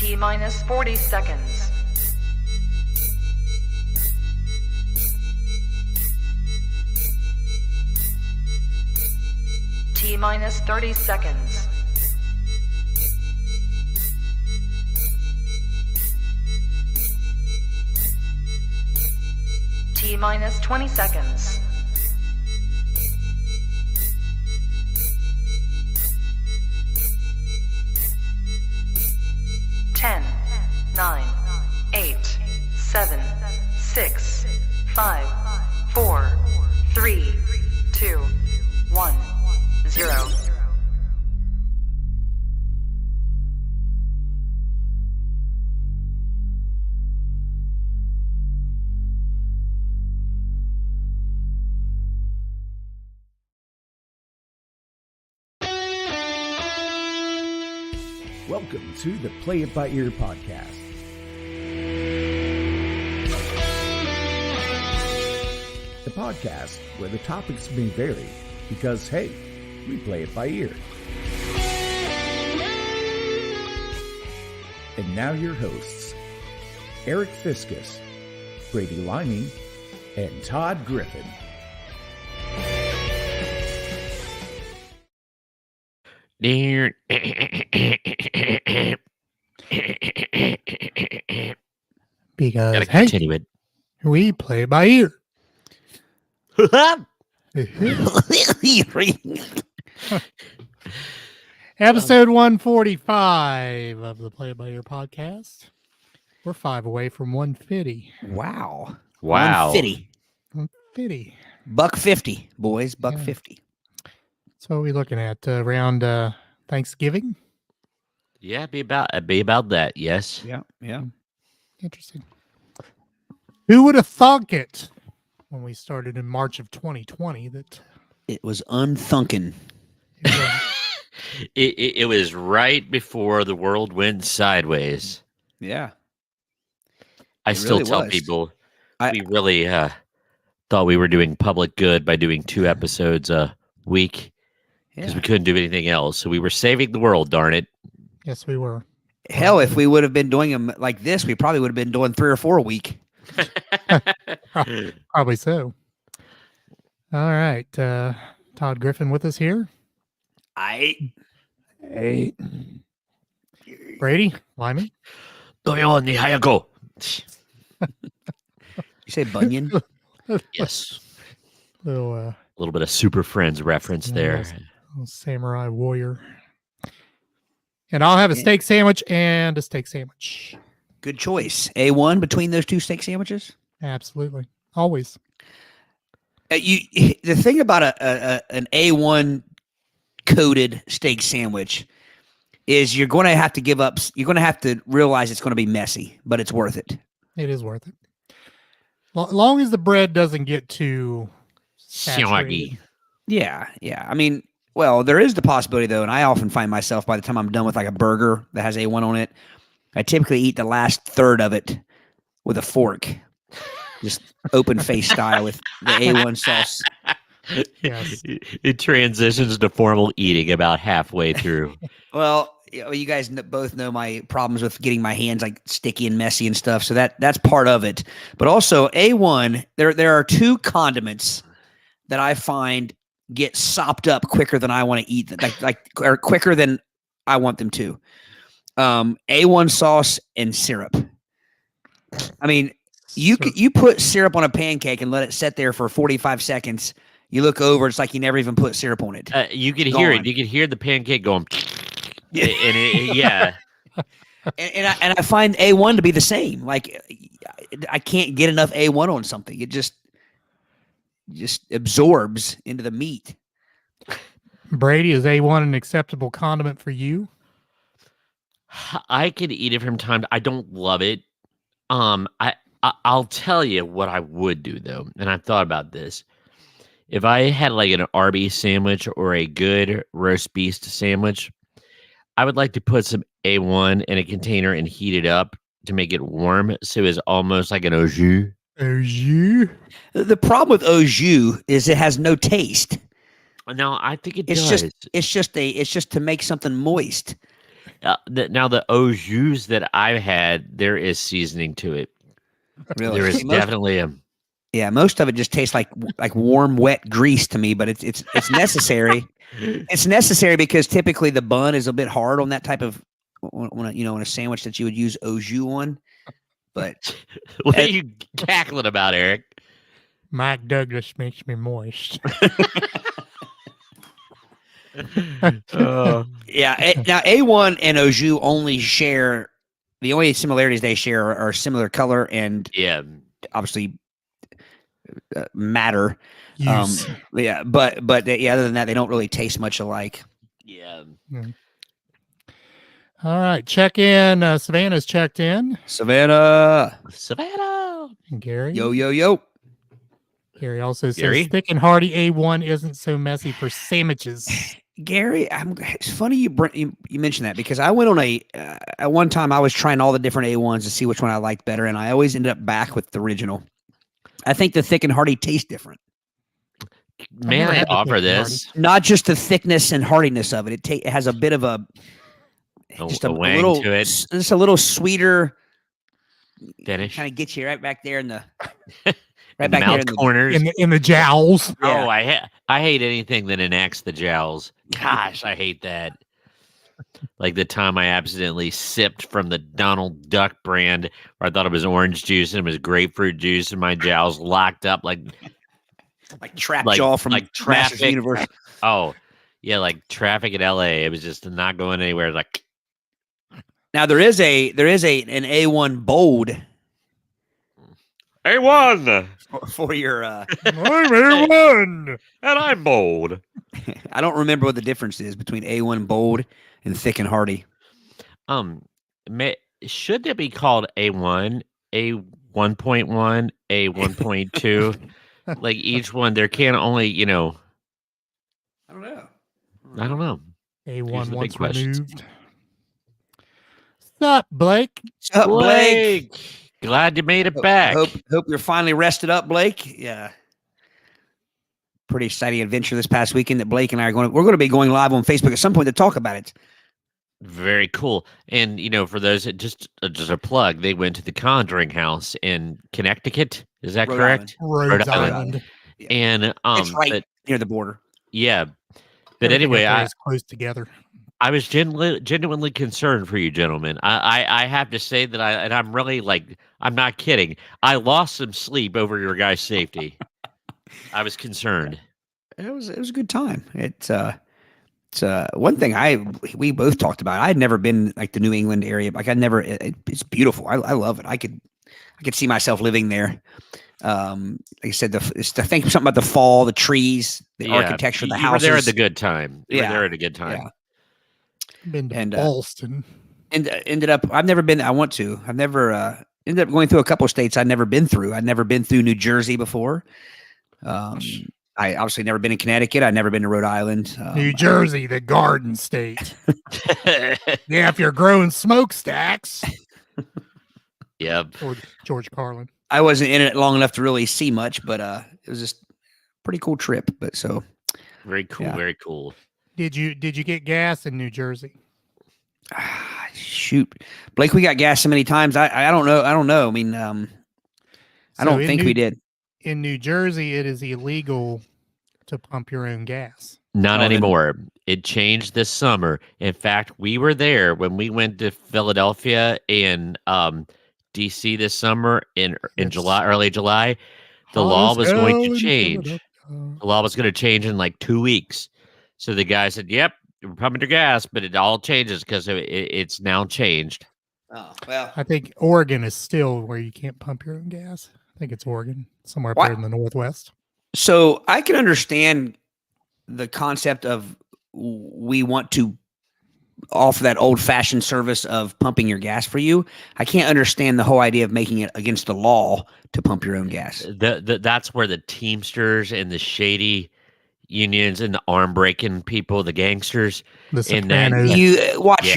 T minus 40 seconds. T minus 30 seconds. T minus 20 seconds. Ten, 9, 8, 7, 6, 5, 4, 3, 2, 1, 0. Welcome to the Play It By Ear podcast. The podcast where the topics may vary because, hey, we play it by ear. And now your hosts, Aric Fiscus, Brady Liming, and Todd Griffin. Because, Gotta hey, continue it. we play by ear. Episode 145 of the Play by Ear podcast. We're 5 away from 150. Wow. 150. 150. $1.50, boys. $1.50. 50. So what are we looking at? Around Thanksgiving? Yeah, be about that. Yes. Yeah. Interesting. Who would have thunk it when we started in March of 2020 that It was unthunking. It was right before the world went sideways. Yeah. I It still really tell was. people I- we really thought we were doing public good by doing 2 episodes a week because we couldn't do anything else. So we were saving the world, darn it. yes, we were. Hell, if we would have been doing them like this, we probably would have been doing 3 or 4 a week. Probably so. All right. Todd Griffin with us here. Hey. Brady, Lyman. Hayago. You say bunion? Yes. Little A little bit of Super Friends reference there. little samurai warrior. And I'll have a steak sandwich and a steak sandwich. Good choice. A1 between those 2 steak sandwiches? Absolutely. Always. The thing about an A1 coated steak sandwich is you're going to have to give up. You're going to have to realize it's going to be messy, but it's worth it. It is worth it. Long as the bread doesn't get too saturated. Soggy. Yeah. I mean, well, there is the possibility though, and I often find myself by the time I'm done with like a burger that has A1 on it, I typically eat the last third of it with a fork, just open face style with the A1 sauce. Yes. It transitions to formal eating about halfway through. Well, you guys both know my problems with getting my hands like sticky and messy and stuff, so that's part of it. But also A1, there are 2 condiments that I find get sopped up quicker than I want to eat, or quicker than I want them to. A1 sauce and syrup. I mean, you put syrup on a pancake and let it sit there for 45 seconds. You look over, it's like you never even put syrup on it. You could hear it. You could hear the pancake going. Yeah. And I find A1 to be the same. Like I can't get enough A1 on something. It just absorbs into the meat. Brady, is A1 an acceptable condiment for you? I could eat it from time. I don't love it. I'll tell you what I would do though, and I've thought about this. If I had like an Arby's sandwich or a good roast beef sandwich, I would like to put some A1 in a container and heat it up to make it warm, so it's almost like an au jus. Au jus? The problem with au jus is it has no taste. No, I think It's does. just it's just to make something moist. Now the au jus that I've had, there is seasoning to it. Really? There is See, definitely a. yeah, most of it just tastes like warm, wet grease to me. But it's necessary. It's necessary because typically the bun is a bit hard on that type of on a sandwich that you would use au jus on. But What are you cackling about, Aric? Mike Douglas makes me moist. yeah, now A1 and au jus only share the only similarities they share are similar color and Yeah. obviously matter. Use. Yeah, but yeah, other than that, they don't really taste much alike. Yeah. All right, check in. Savannah's checked in. Savannah, And Gary. yo. Gary also Gary? says thick and hearty A1 isn't so messy for sandwiches. Gary, it's funny you mentioned that because I went on at one time I was trying all the different A1s to see which one I liked better, and I always ended up back with the original. I think the thick and hearty taste different. May I offer this? Not just the thickness and heartiness of it. It has a bit of a wang little to it. Just a little sweeter Finish. kind of gets you right back there in the right back there in the corners. In the jowls. Yeah. Oh, I hate anything that enacts the jowls. Gosh, I hate that. Like the time I accidentally sipped from the Donald Duck brand where I thought it was orange juice and it was grapefruit juice and my jowls locked up like Trap Jaw from like Masters traffic. Universe. Oh, yeah, like traffic in LA. It was just not going anywhere. Like now there is an A1 bold A1 for your I'm A1 and I'm bold. I don't remember what the difference is between A1 bold and thick and hearty. Should it be called A1, A1.1, A1.2? Like each one, there can only, I don't know. I don't know. A1 the once big questions. removed. What's up, Blake? What's up, Blake? Glad you made it back. Hope you're finally rested up, Blake. Yeah. Pretty exciting adventure this past weekend that Blake and I we're going to be going live on Facebook at some point to talk about it. Very cool. And for those that just a plug, they went to the Conjuring House in Connecticut. Is that correct? Rhode Island. Yeah. And it's right near the border. Yeah. But anyway, it's close together. I was genuinely concerned for you gentlemen. I have to say that I'm really I'm not kidding. I lost some sleep over your guys' safety. I was concerned. It was a good time. It's one thing we both talked about. I had never been like the New England area. Like it's beautiful. I love it. I could see myself living there. Like I said, I think something about the fall, the trees, the architecture, the houses. You were there at the good time. You were there at a good time. Yeah. Been to Boston. And ended up. I've never been. I want to. I've never ended up going through a couple of states I'd never been through. I'd never been through New Jersey before. I obviously never been in Connecticut. I'd never been to Rhode Island. New Jersey, the Garden State. Yeah, if you're growing smokestacks. Yep. George Carlin. I wasn't in it long enough to really see much, but it was just a pretty cool trip. But so very cool, very cool. Did you get gas in New Jersey? Shoot, Blake, we got gas so many times. I don't know. I mean, I don't think we did. In New Jersey, it is illegal to pump your own gas. Not anymore. It changed this summer. In fact, we were there when we went to Philadelphia and DC this summer in July, early July. The law was going to change. The law was going to change in like 2 weeks. So the guy said, "Yep, we're pumping your gas, but it all changes because it's now changed." Oh well, I think Oregon is still where you can't pump your own gas. I think it's Oregon, somewhere up there in the Northwest. So I can understand the concept of we want to offer that old-fashioned service of pumping your gas for you. I can't understand the whole idea of making it against the law to pump your own gas. That's where the Teamsters and the shady unions and the arm-breaking people, the gangsters, the Sopranos. You watch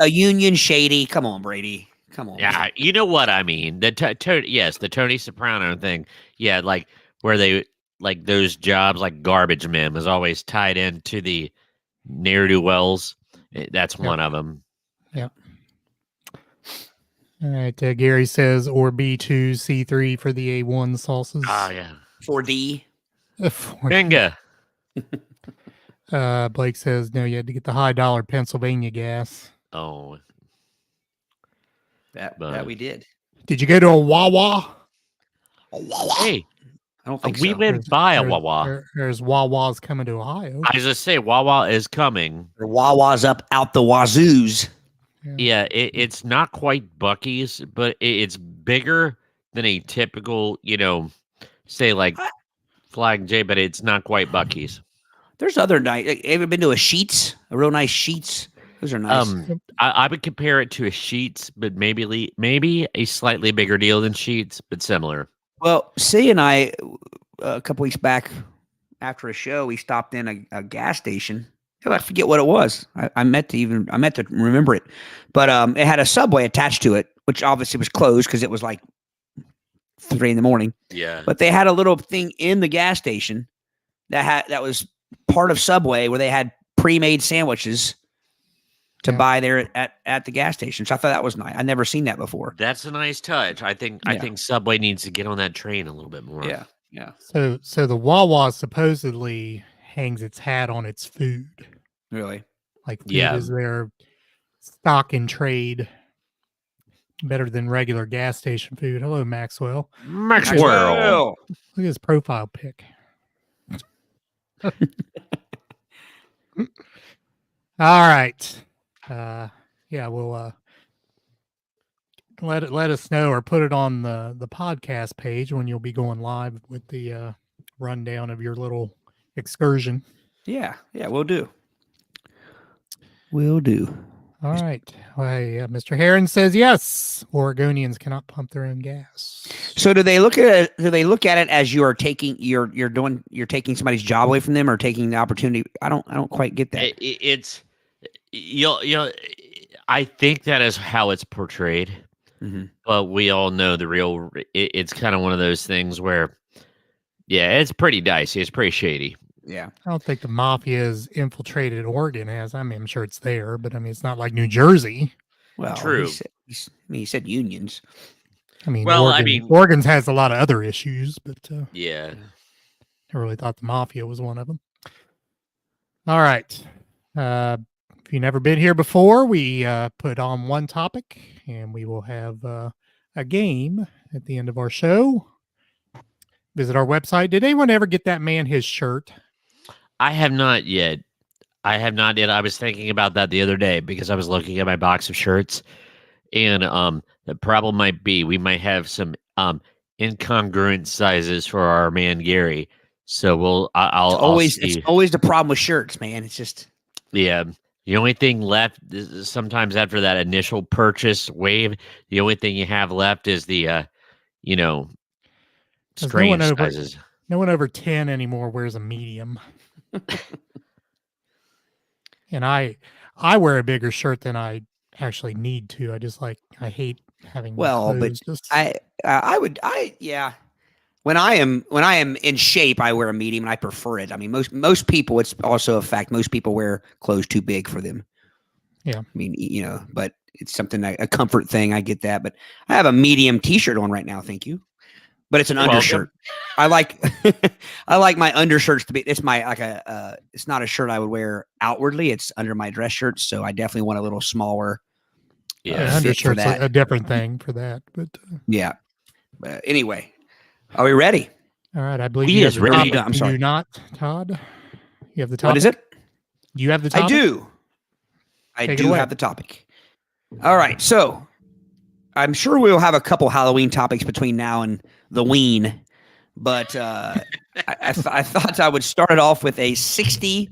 a union shady. Come on, Brady. Come on. Yeah, you know what I mean. The Tony Soprano thing. Yeah, like where they like those jobs like garbage man was always tied into the ne'er-do-wells. That's one of them. Yep. All right. Gary says, or B2, C3 for the A1 sauces. Oh, yeah. 4D. Bingo. Blake says, no, you had to get the high dollar Pennsylvania gas. Oh. That we did. Did you go to a Wawa? Hey, I don't think we so. went by a Wawa. There's Wawas coming to Ohio. I was just say Wawa is coming. The Wawa's up out the wazoos. Yeah, it's not quite Buc-ee's, but it's bigger than a typical, say like Flag J, but it's not quite Buc-ee's. There's other nice. Have you ever been to a Sheetz? A real nice Sheetz. Those are nice. I would compare it to a Sheetz, but maybe a slightly bigger deal than Sheetz, but similar. Well, C and I, a couple weeks back after a show, we stopped in a gas station. I forget what it was. I meant to remember it, but it had a Subway attached to it, which obviously was closed because it was like 3 a.m. Yeah. But they had a little thing in the gas station that was part of Subway where they had pre-made sandwiches to buy there at the gas station. So I thought that was nice. I'd never seen that before. That's a nice touch. I think Subway needs to get on that train a little bit more. Yeah. Yeah. So the Wawa supposedly hangs its hat on its food. Really? Like food is their stock and trade better than regular gas station food. Hello, Maxwell. Maxwell. Look at his profile pic. All right. We'll let us know or put it on the podcast page when you'll be going live with the rundown of your little excursion. Yeah, we'll do. Will do. All right. Well, Mr. Heron says yes. Oregonians cannot pump their own gas. So do they look at it as you are taking you're taking somebody's job away from them or taking the opportunity? I don't quite get that. It's I think that is how it's portrayed. Mm-hmm. But we all know the real. It's kind of one of those things where, it's pretty dicey. It's pretty shady. Yeah, I don't think the mafia has infiltrated Oregon. I'm sure it's there, but it's not like New Jersey. Well, true. He said unions. Oregon's has a lot of other issues, but yeah, I really thought the mafia was one of them. All right. If you've never been here before, we put on one topic, and we will have a game at the end of our show. Visit our website. Did anyone ever get that man his shirt? I have not yet. I was thinking about that the other day because I was looking at my box of shirts, and the problem might be we might have some incongruent sizes for our man Gary. So It's always the problem with shirts, man. It's just the only thing left is sometimes after that initial purchase wave, the only thing you have left is the strange sizes. No one over 10 anymore wears a medium. And I wear a bigger shirt than I actually need to. I hate having clothes. When I am in shape, I wear a medium and I prefer it. I mean, most people, it's also a fact, most people wear clothes too big for them. Yeah. I mean, but it's something, a comfort thing. I get that, but I have a medium t-shirt on right now. Thank you. But it's an undershirt. I like my undershirts to be. It's it's not a shirt I would wear outwardly. It's under my dress shirt, so I definitely want a little smaller. Undershirt's a different thing for that. But But anyway, are we ready? All right, I believe he is ready. I'm sorry. Do you not, Todd? You have the topic. What is it? You have the topic. I do. I do have the topic. All right, so I'm sure we'll have a couple Halloween topics between now and the ween, but I thought I would start it off with a 60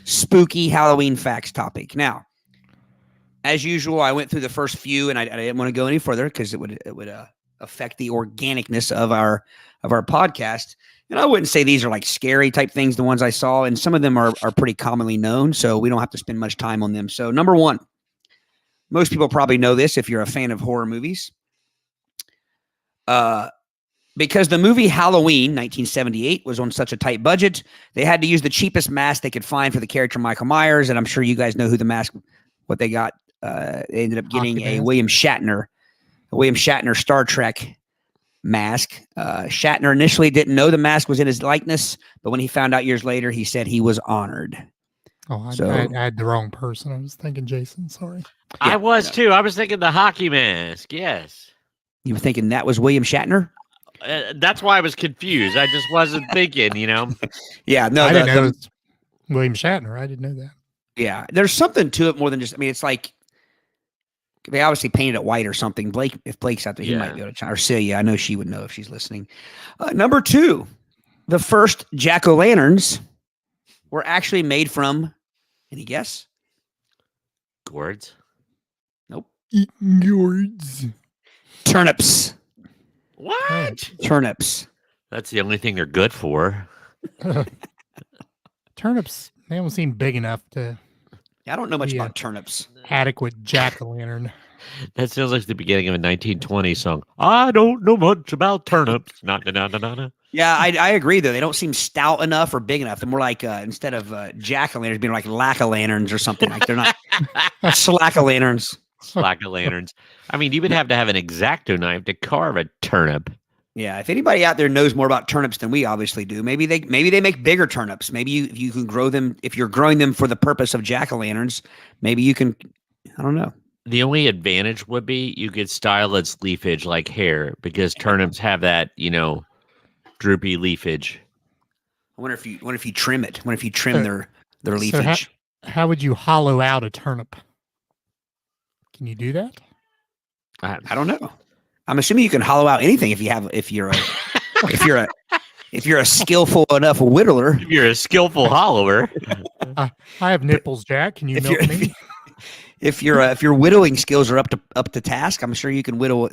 spooky Halloween facts topic. Now, as usual, I went through the first few, and I didn't want to go any further because it would affect the organicness of our podcast. And I wouldn't say these are like scary type things, the ones I saw, and some of them are pretty commonly known, so we don't have to spend much time on them. So number one, most people probably know this if you're a fan of horror movies. Because the movie Halloween 1978 was on such a tight budget, they had to use the cheapest mask they could find for the character Michael Myers, and I'm sure you guys know what they got they ended up getting Hockey a mask. William Shatner Star Trek mask. Shatner initially didn't know the mask was in his likeness, but when he found out years later, he said he was honored. Oh, I So- had the wrong person. I was thinking Jason. Sorry. I Yeah, was no. too. I was thinking the hockey mask. Yes. You were thinking that was William Shatner? That's why I was confused. I just wasn't thinking, Yeah, no, I didn't know the- it was William Shatner. I didn't know that. yeah. There's something to it more than just. I mean, it's like they obviously painted it white or something. If Blake's out there, he might Yeah. be able to. Or Celia, I know she would know if she's listening. Number 2, the first jack-o'-lanterns were actually made from. Any guess? Gourds. Eating gourds. Turnips. What? Turnips. That's the only thing they're good for. Turnips, they don't seem big enough to I don't know much Yeah. about turnips. adequate jack-o'-lantern. That sounds like the beginning of a 1920 song. I don't know much about turnips. Na. Yeah, I agree though. They don't seem stout enough or big enough. They're more like instead of jack-o'-lanterns being like lack-o'-lanterns or something. Like they're not slack-o'-lanterns. Slack of lanterns. I mean, you would have to have an X-Acto knife to carve a turnip. Yeah, if anybody out there knows more about turnips than we obviously do, maybe they make bigger turnips. Maybe you can grow them if you're growing them for the purpose of jack-o'-lanterns. Maybe you can. I don't know. The only advantage would be you could style its leafage like hair because turnips have that, droopy leafage. I wonder if you trim it. I wonder if you trim their So leafage. how would you hollow out a turnip? Can you do that? I don't know. I'm assuming you can hollow out anything if you're a skillful enough whittler. If you're a skillful hollower. I have nipples, Jack. Can you If milk you're- me? If your whittling skills are up to task, I'm sure you can whittle.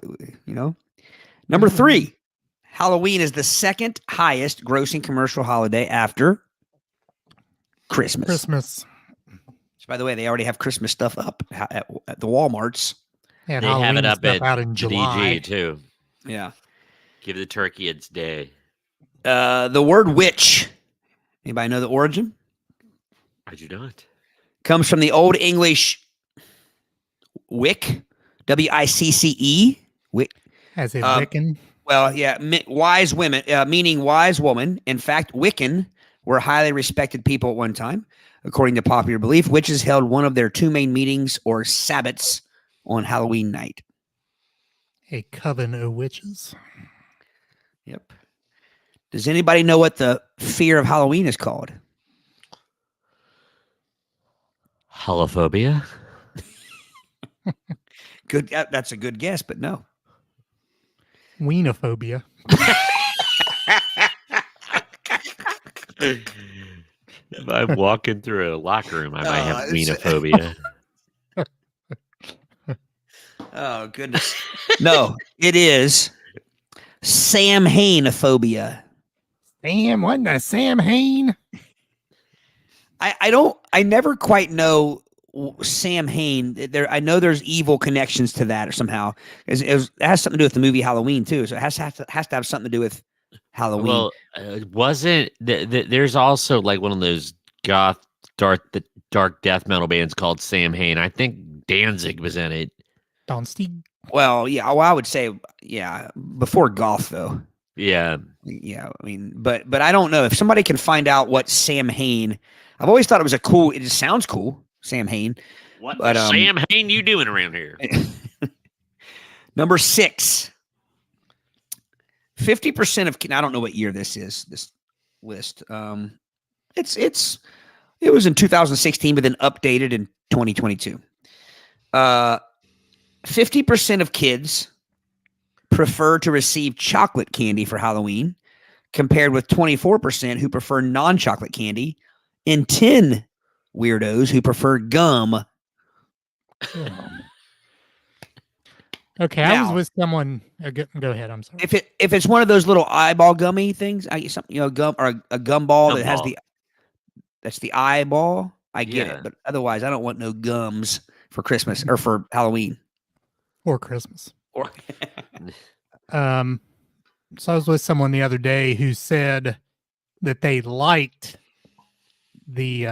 Number 3, Halloween is the second highest grossing commercial holiday after Christmas. Christmas. So, by the way, they already have Christmas stuff up at the WalMarts. And They have Halloween it up stuff at out in July. DG too. Yeah. Give the turkey its day. The word witch. Anybody know the origin? I do not. Comes from the Old English wick, W-I-C-C-E. Wick. As a Um, Wiccan. Well, yeah, wise women, meaning wise woman. In fact, Wiccan were highly respected people at one time. According to popular belief, witches held one of their 2 main meetings or sabbats on Halloween night. A coven of witches. Yep. Does anybody know what the fear of Halloween is called? Holophobia? Good. That's a good guess, but no. Weenophobia. If I'm walking through a locker room, I might have it's- weenophobia. Oh, goodness. No, it is Samhainophobia. Sam, what the Sam Hain? I never quite know Samhain. I know there's evil connections to that or somehow. It has something to do with the movie Halloween too. So it has to have something to do with Halloween. Well, wasn't there's also like one of those goth dark death metal bands called Sam Hain. I think Danzig was in it. Don Stieg. Well, yeah. Well, I would say, yeah, before golf though. Yeah. Yeah, I mean, but I don't know if somebody can find out what Sam Hain. I've always thought it was a cool. It just sounds cool, Sam Hain. What But, the Sam Hain you doing around here? Number 6. 50% of. I don't know what year this is. This list. It was in 2016, but then updated in 2022. 50% of kids prefer to receive chocolate candy for Halloween, compared with 24% who prefer non-chocolate candy, and 10 weirdos who prefer gum. Okay, I was Now- with someone. Go ahead. I'm sorry. If it's one of those little eyeball gummy things, gum or a gum ball that has Gumball. that's the eyeball. I get Yeah. it, but otherwise, I don't want no gums for Christmas or for Halloween. Or Christmas. Or So I was with someone the other day who said that they liked the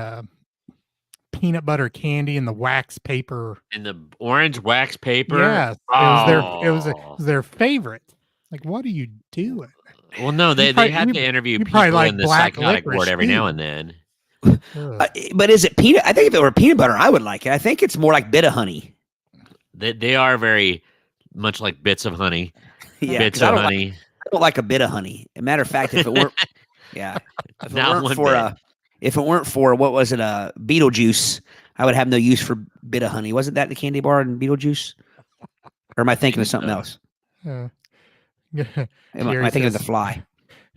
peanut butter candy in the wax paper. In the orange wax paper. Yes, it was their favorite. Like, what are you doing? Well, no, they had to interview you probably people like in the black psychotic ward licorice every now too. and then. But is it peanut? I think if it were peanut butter, I would like it. I think it's more like bit of honey. They are very much like bits of honey. Yeah, bits of honey. I don't like a bit of honey. As a matter of fact, if it weren't, if it weren't for what was it, Beetlejuice, I would have no use for bit of honey. Wasn't that the candy bar in Beetlejuice? Or am I thinking of something else? Am I thinking of The Fly?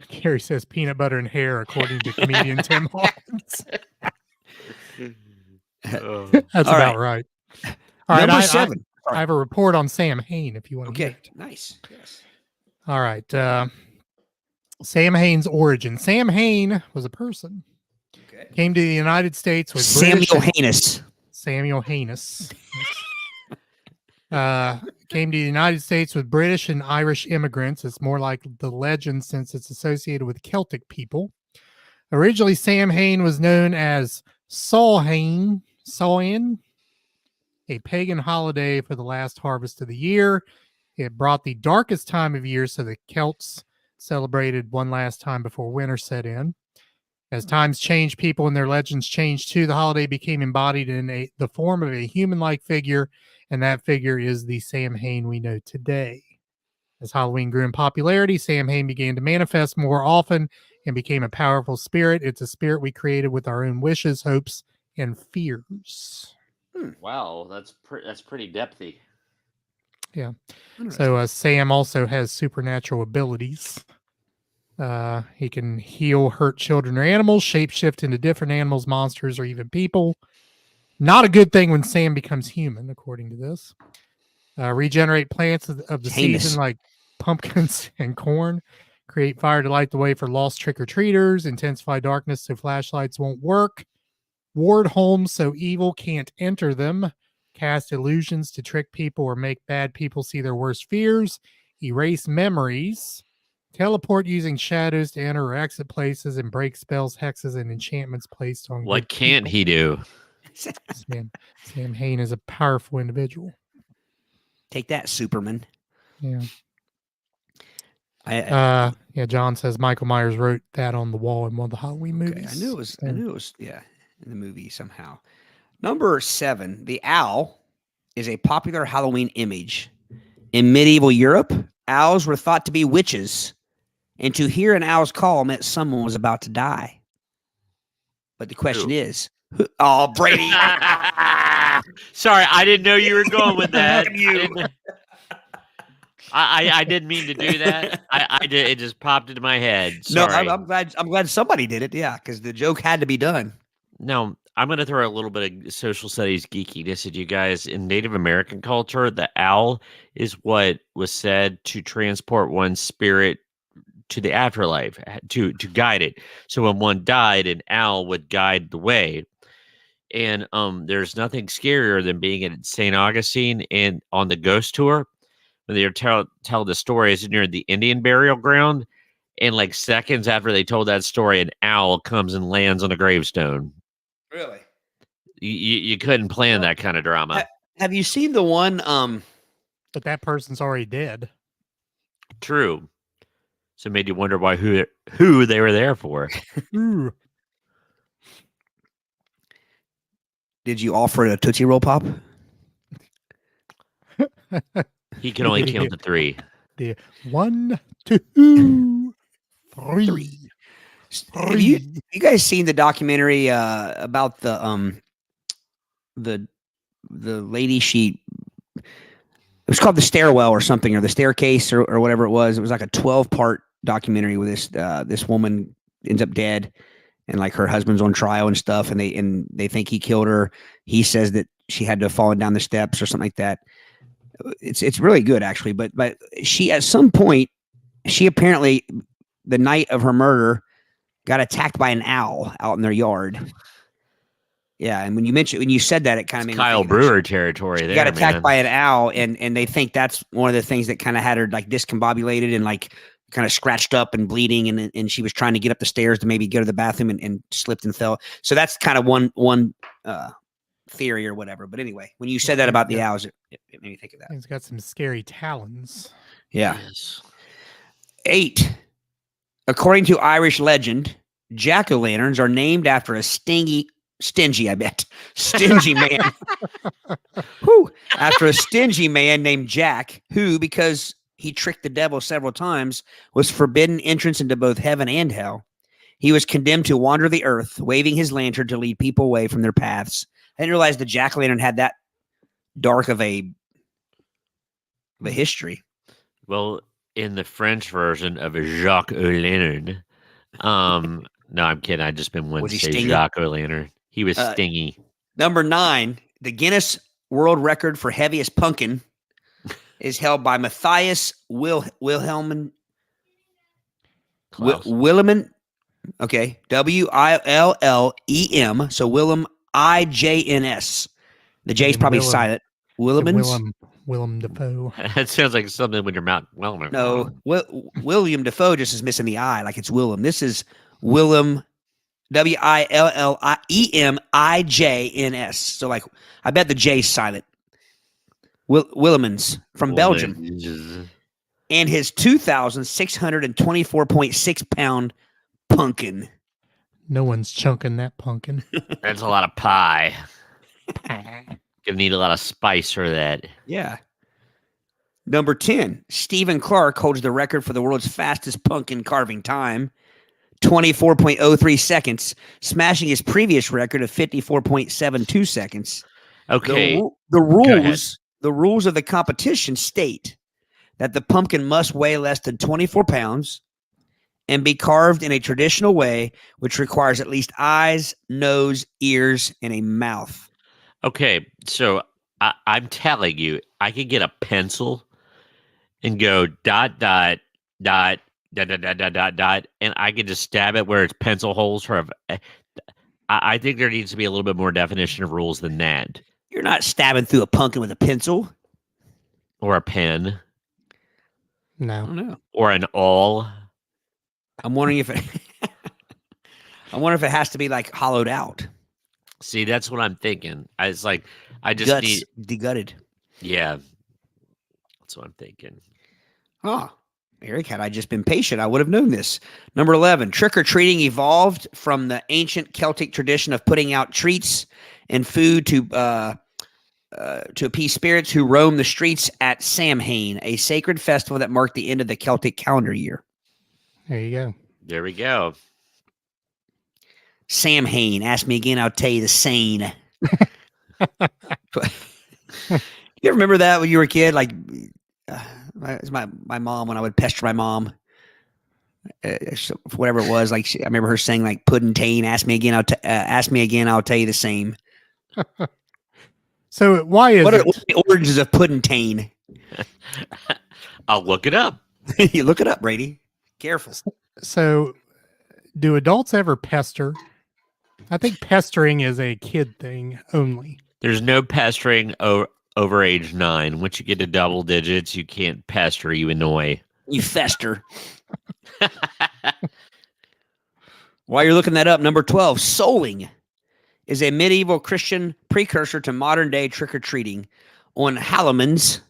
Gary says peanut butter and hair, according to comedian Tim Hawkins. That's about right. All Number right, 7. I have a report on Sam Hain if you want to hear it. Nice. Yes. All right. Sam Hain's origin. Sam Hain was a person. Okay. Came to the United States with Samuel Heinous. Samuel Heinous. Came to the United States with British and Irish immigrants. It's more like the legend since it's associated with Celtic people. Originally, Sam Hain was known as Samhain, a pagan holiday for the last harvest of the year. It brought the darkest time of year, so the Celts celebrated one last time before winter set in. As times changed, people and their legends changed too. The holiday became embodied in the form of a human-like figure, and that figure is the Sam Hain we know today. As Halloween grew in popularity, Sam Hain began to manifest more often and became a powerful spirit. It's a spirit we created with our own wishes, hopes, and fears. Wow, that's pretty depthy. Yeah. So Sam also has supernatural abilities. He can heal hurt children or animals, shapeshift into different animals, monsters, or even people. Not a good thing when Sam becomes human, according to this. Regenerate plants of the season like pumpkins and corn. Create fire to light the way for lost trick-or-treaters. Intensify darkness so flashlights won't work. Ward homes so evil can't enter them. Cast illusions to trick people or make bad people see their worst fears. Erase memories. Teleport using shadows to enter or exit places and break spells, hexes, and enchantments placed on What can't he do? Sam Hain is a powerful individual. Take that, Superman. Yeah. John says Michael Myers wrote that on the wall in one of the Halloween movies. I knew it was in the movie somehow. Number 7, the owl is a popular Halloween image. In medieval Europe, owls were thought to be witches, and to hear an owl's call meant someone was about to die. But the question is, Brady. Sorry, I didn't know you were going with that. I didn't mean to do that. I did. It just popped into my head. Sorry. No, I'm glad somebody did it. Yeah, because the joke had to be done. No, I'm going to throw a little bit of social studies geekiness at you guys. In Native American culture, the owl is what was said to transport one's spirit to the afterlife, to guide it. So when one died, an owl would guide the way. And there's nothing scarier than being at St. Augustine and on the ghost tour. When they tell the stories near the Indian burial ground, and like seconds after they told that story, an owl comes and lands on a gravestone. Really? You couldn't plan that kind of drama. Have you seen the one? But that person's already dead. True. So it made you wonder why who they were there for. Did you offer it a Tootsie Roll Pop? He can only count to 3. 1, 2, 3. Have you guys seen the documentary about the lady? It was called The Stairwell or something, or The Staircase or whatever it was. It was like a 12-part documentary where this woman ends up dead, and like her husband's on trial and stuff, and they think he killed her. He says that she had to have fallen down the steps or something like that. It's really good actually, but she at some point, she apparently the night of her murder got attacked by an owl out in their yard. Yeah, and when you said that, it kind of made Kyle Brewer territory. She there, got attacked man. by an owl, and they think that's one of the things that kind of had her like discombobulated and like kind of scratched up and bleeding, and she was trying to get up the stairs to maybe go to the bathroom and slipped and fell. So that's kind of one theory or whatever. But anyway, when you said that about the owls, it made me think of that. He's got some scary talons. Yeah. Yes. 8. According to Irish legend, jack-o'-lanterns are named after a stingy man. Whew. After a stingy man named Jack, who, because he tricked the devil several times, was forbidden entrance into both heaven and hell. He was condemned to wander the earth, waving his lantern to lead people away from their paths. I didn't realize the jack-o'-lantern had that dark of a history. Well, in the French version of a Jacques O'Lantern, no, I'm kidding. I just been wanting to say Jacques O'Lantern. He was stingy. Number 9, the Guinness World Record for heaviest pumpkin is held by Matthias Wilhelm. Okay, Willem. So Willem IJNS. The J is probably silent. Willem Dafoe. That sounds like something with your mouth. No, William Dafoe just is missing the I, like it's Willem. This is Willem, WILLEMIJNS. So like, I bet the J is silent. Willemans from Belgium. And his 2,624.6 pound pumpkin. No one's chunking that pumpkin. That's a lot of pie. Gonna need a lot of spice for that. Yeah. Number 10, Stephen Clark holds the record for the world's fastest pumpkin carving time, 24.03 seconds, smashing his previous record of 54.72 seconds. Okay. The rules of the competition state that the pumpkin must weigh less than 24 pounds and be carved in a traditional way, which requires at least eyes, nose, ears, and a mouth. Okay, so I'm telling you, I could get a pencil and go ... and I could just stab it where it's pencil holes. I think there needs to be a little bit more definition of rules than that. You're not stabbing through a pumpkin with a pencil. Or a pen. No. I don't know. Or an awl. I'm wondering if it has to be like hollowed out. See, that's what I'm thinking. I just Guts, degutted. Yeah. That's what I'm thinking. Oh, Aric, had I just been patient, I would have known this. Number 11, trick-or-treating evolved from the ancient Celtic tradition of putting out treats and food to appease spirits who roam the streets at Samhain, a sacred festival that marked the end of the Celtic calendar year. There you go. There we go. Samhain. Ask me again, I'll tell you the sane. You remember that when you were a kid? Like, my mom, when I would pester my mom, whatever it was, like I remember her saying like pudding-tane. Ask me again, I'll tell you the same. So why is what are the origins of pudding-tane? I'll look it up. You look it up, Brady. Careful. So, do adults ever pester? I think pestering is a kid thing only. There's no pestering over age 9. Once you get to double digits, you can't pester. You annoy. You fester. While you're looking that up, number 12, souling is a medieval Christian precursor to modern-day trick-or-treating. On Halloween's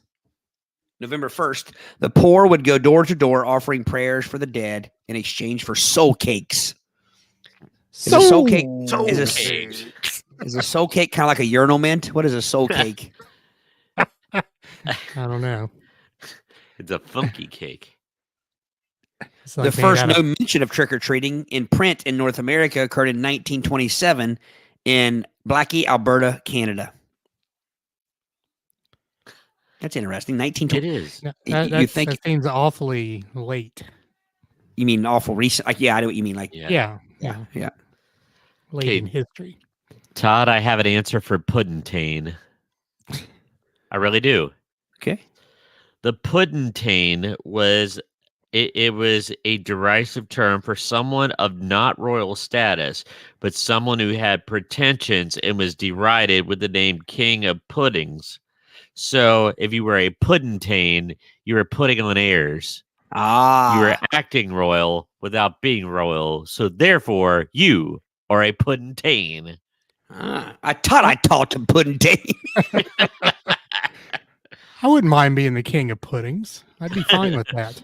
November 1st, the poor would go door to door offering prayers for the dead in exchange for soul cakes. Is a soul cake kind of like a urinal mint? What is a soul cake? I don't know. It's a funky cake. It's like the first known mention of trick-or-treating in print in North America occurred in 1927 in Blackie, Alberta, Canada. That's interesting. 1920. It is. You think that seems awfully late. You mean awful recent? Like, yeah, I know what you mean. Like, Yeah. Late in history. Todd, I have an answer for pudding-tane. I really do. Okay. The pudding-tane was it was a derisive term for someone of not royal status, but someone who had pretensions and was derided with the name King of Puddings. So if you were a pudding-tane, you were putting on airs. You were acting royal without being royal. So therefore, you are a pudding-tane. I thought I taught him pudding tea. I wouldn't mind being the king of puddings. I'd be fine with that.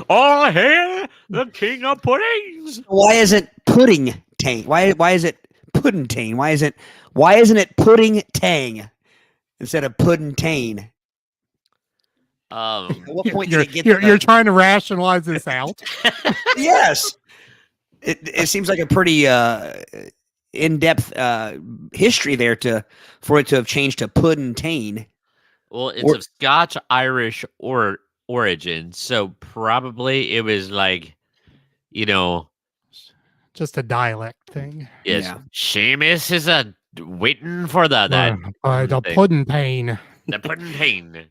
All hail the king of puddings. Why isn't pudding tang? Why is it pudding tang? Why isn't it pudding tang instead of pudding tang? At what point did it get you're trying to rationalize this out? Yes. It seems like a pretty in-depth history there for it to have changed to pudding tang. Well, it's of Scotch Irish origin, so probably it was like, just a dialect thing. Yes, Yeah. Seamus is waiting for the The pudding pain. The pudding pain.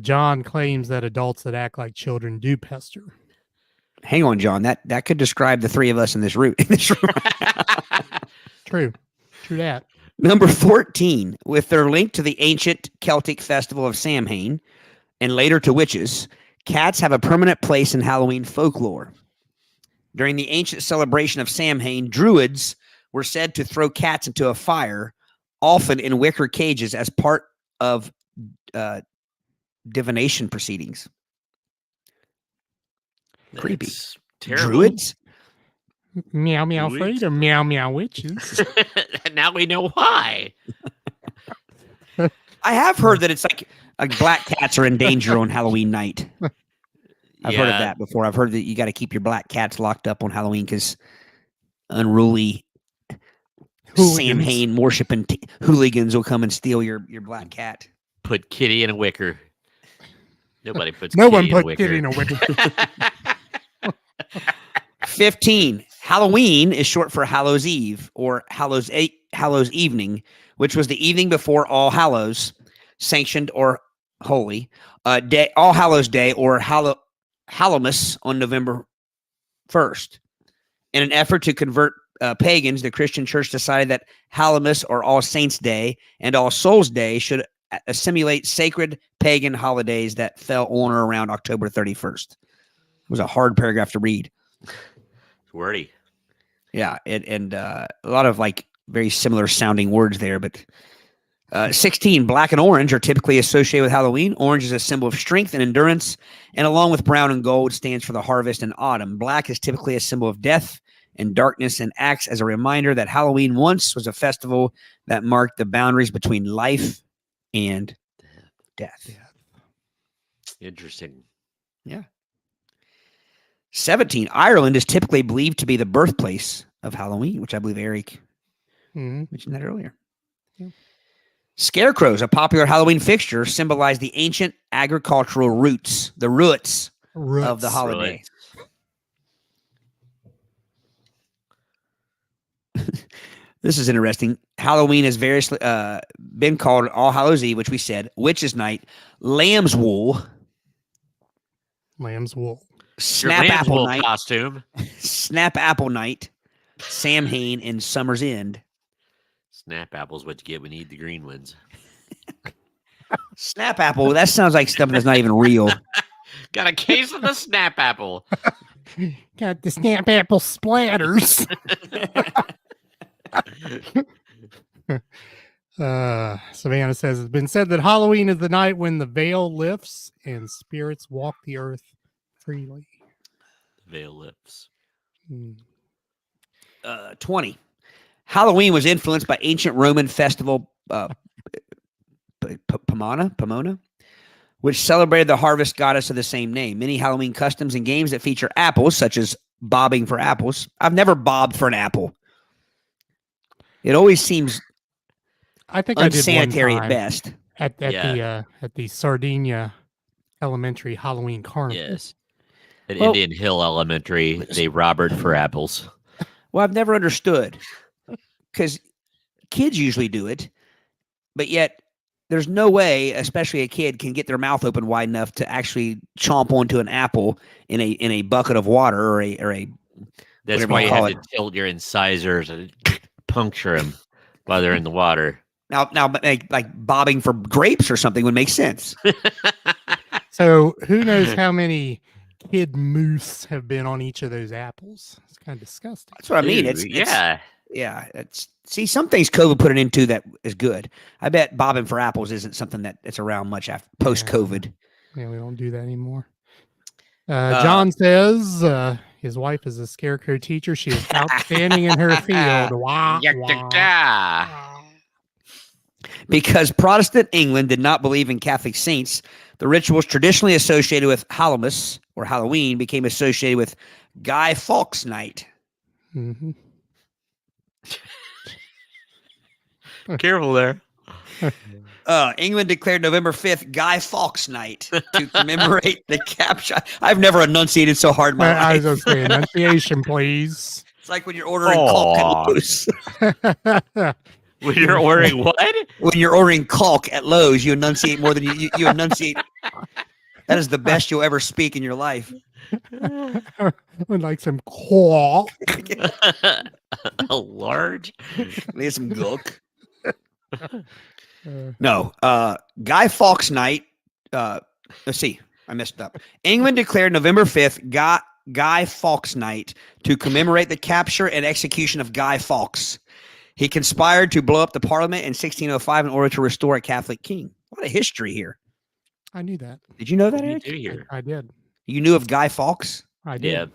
John claims that adults that act like children do pester. Hang on, John. That could describe the three of us in this room. True that. Number 14, with their link to the ancient Celtic festival of Samhain and later to witches, cats have a permanent place in Halloween folklore. During the ancient celebration of Samhain, druids were said to throw cats into a fire, often in wicker cages, as part of divination proceedings. Creepy. It's terrible. Druids? Meow meow Druids? food or meow meow witches. Now we know why. I have heard that it's like black cats are in danger on Halloween night. I've heard of that before. I've heard that you got to keep your black cats locked up on Halloween because unruly Samhain worshiping hooligans will come and steal your black cat. Put Kitty in a wicker. Nobody puts No Kitty one in a put wicker. Kitty in a wicker. 15. Halloween is short for Hallows Eve or Hallows Evening, which was the evening before All Hallows, sanctioned or holy, day, All Hallows Day or Hallowmas on November 1st. In an effort to convert pagans, the Christian church decided that Hallowmas or All Saints Day and All Souls Day should assimilate sacred pagan holidays that fell on or around October 31st. It was a hard paragraph to read. It's wordy. Yeah, and a lot of like very similar sounding words there. But 16, black and orange are typically associated with Halloween. Orange is a symbol of strength and endurance, and along with brown and gold stands for the harvest and autumn. Black is typically a symbol of death and darkness and acts as a reminder that Halloween once was a festival that marked the boundaries between life and death. Interesting. Yeah. 17, Ireland is typically believed to be the birthplace of Halloween, which I believe Aric mentioned that earlier. Yeah. Scarecrows, a popular Halloween fixture, symbolize the ancient agricultural roots of the holiday. This is interesting. Halloween has variously been called All Hallows Eve, which we said, Witches' Night, Lamb's Wool, Snap Your Apple Lamb's Night, costume. Snap Apple Night, Samhain, and Summer's End. Snap apples, what you get when you eat the green ones. Snap Apple, that sounds like something that's not even real. Got a case of the snap apple. Got the snap apple splatters. Savannah says it's been said that Halloween is the night when the veil lifts and spirits walk the earth freely. Veil lips. 20. Halloween was influenced by ancient Roman festival Pomona, which celebrated the harvest goddess of the same name. Many Halloween customs and games that feature apples, such as bobbing for apples. I've never bobbed for an apple. It always seems I think unsanitary I did one at time best. at the Sardinia Elementary Halloween Carnival. Yes. At Indian Hill Elementary, they robbered for apples. Well, I've never understood because kids usually do it, but yet there's no way, especially a kid, can get their mouth open wide enough to actually chomp onto an apple in a bucket of water or a. That's whatever why you call have to tilt your incisors and puncture them while they're in the water. Now, like bobbing for grapes or something would make sense. So who knows how many kid moose have been on each of those apples? It's kind of disgusting. That's what I mean. Ew, yeah. Yeah, see, some things COVID put it into that is good. I bet bobbing for apples isn't something that's around much after post-COVID. Yeah, we don't do that anymore. John says his wife is a scarecrow teacher. She is outstanding in her field. Wah, wah. Because Protestant England did not believe in Catholic saints, the rituals traditionally associated with Hallowmas or Halloween became associated with Guy Fawkes Night. Mm-hmm. Careful there. England declared November 5th Guy Fawkes Night to commemorate the capture. I've never enunciated so hard in my life. I was going to say, enunciation, please. It's like when you're ordering caulk at Lowe's. When you're ordering what? When you're ordering caulk at Lowe's, you enunciate more than you enunciate. That is the best you'll ever speak in your life. Would like some caulk. A large? Need some gulk. No. Guy Fawkes Night. Let's see. I messed up. England declared November 5th Guy Fawkes Night to commemorate the capture and execution of Guy Fawkes. He conspired to blow up the parliament in 1605 in order to restore a Catholic king. A lot of history here. I knew that. Did you know that, You Aric? do here. I did. You knew of Guy Fawkes? I did.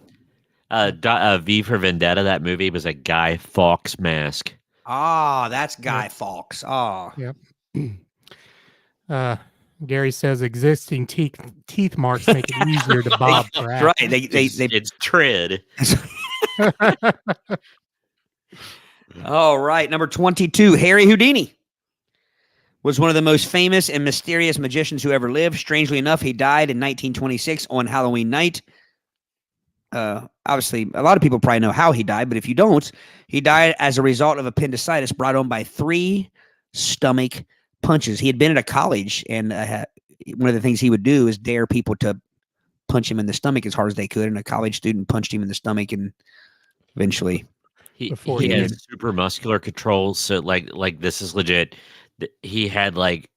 Yeah. V for Vendetta, that movie was a Guy Fawkes mask. Ah, that's Guy Fawkes. Ah. Yep. Gary says existing teeth marks make it easier to bob for That's apples. right. It's tread. All right. Number 22, Harry Houdini was one of the most famous and mysterious magicians who ever lived. Strangely enough, he died in 1926 on Halloween night. Obviously, a lot of people probably know how he died, but if you don't, he died as a result of appendicitis brought on by 3 stomach punches. He had been at a college, and one of the things he would do is dare people to punch him in the stomach as hard as they could, and a college student punched him in the stomach, and eventually... He had super muscular controls, so like this is legit. He had like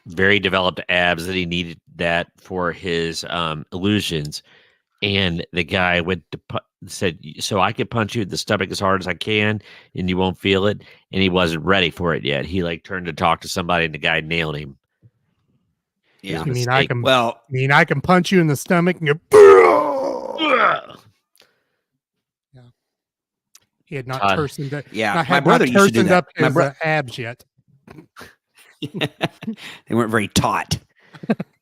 very developed abs that he needed that for his illusions, and the guy said, "So I could punch you in the stomach as hard as I can, and you won't feel it." And he wasn't ready for it yet. He like turned to talk to somebody, and the guy nailed him. Yeah, I mean, I can punch you in the stomach and go. He had not tersened up. Yeah, my brother used to do that. Up his abs yet. They weren't very taut.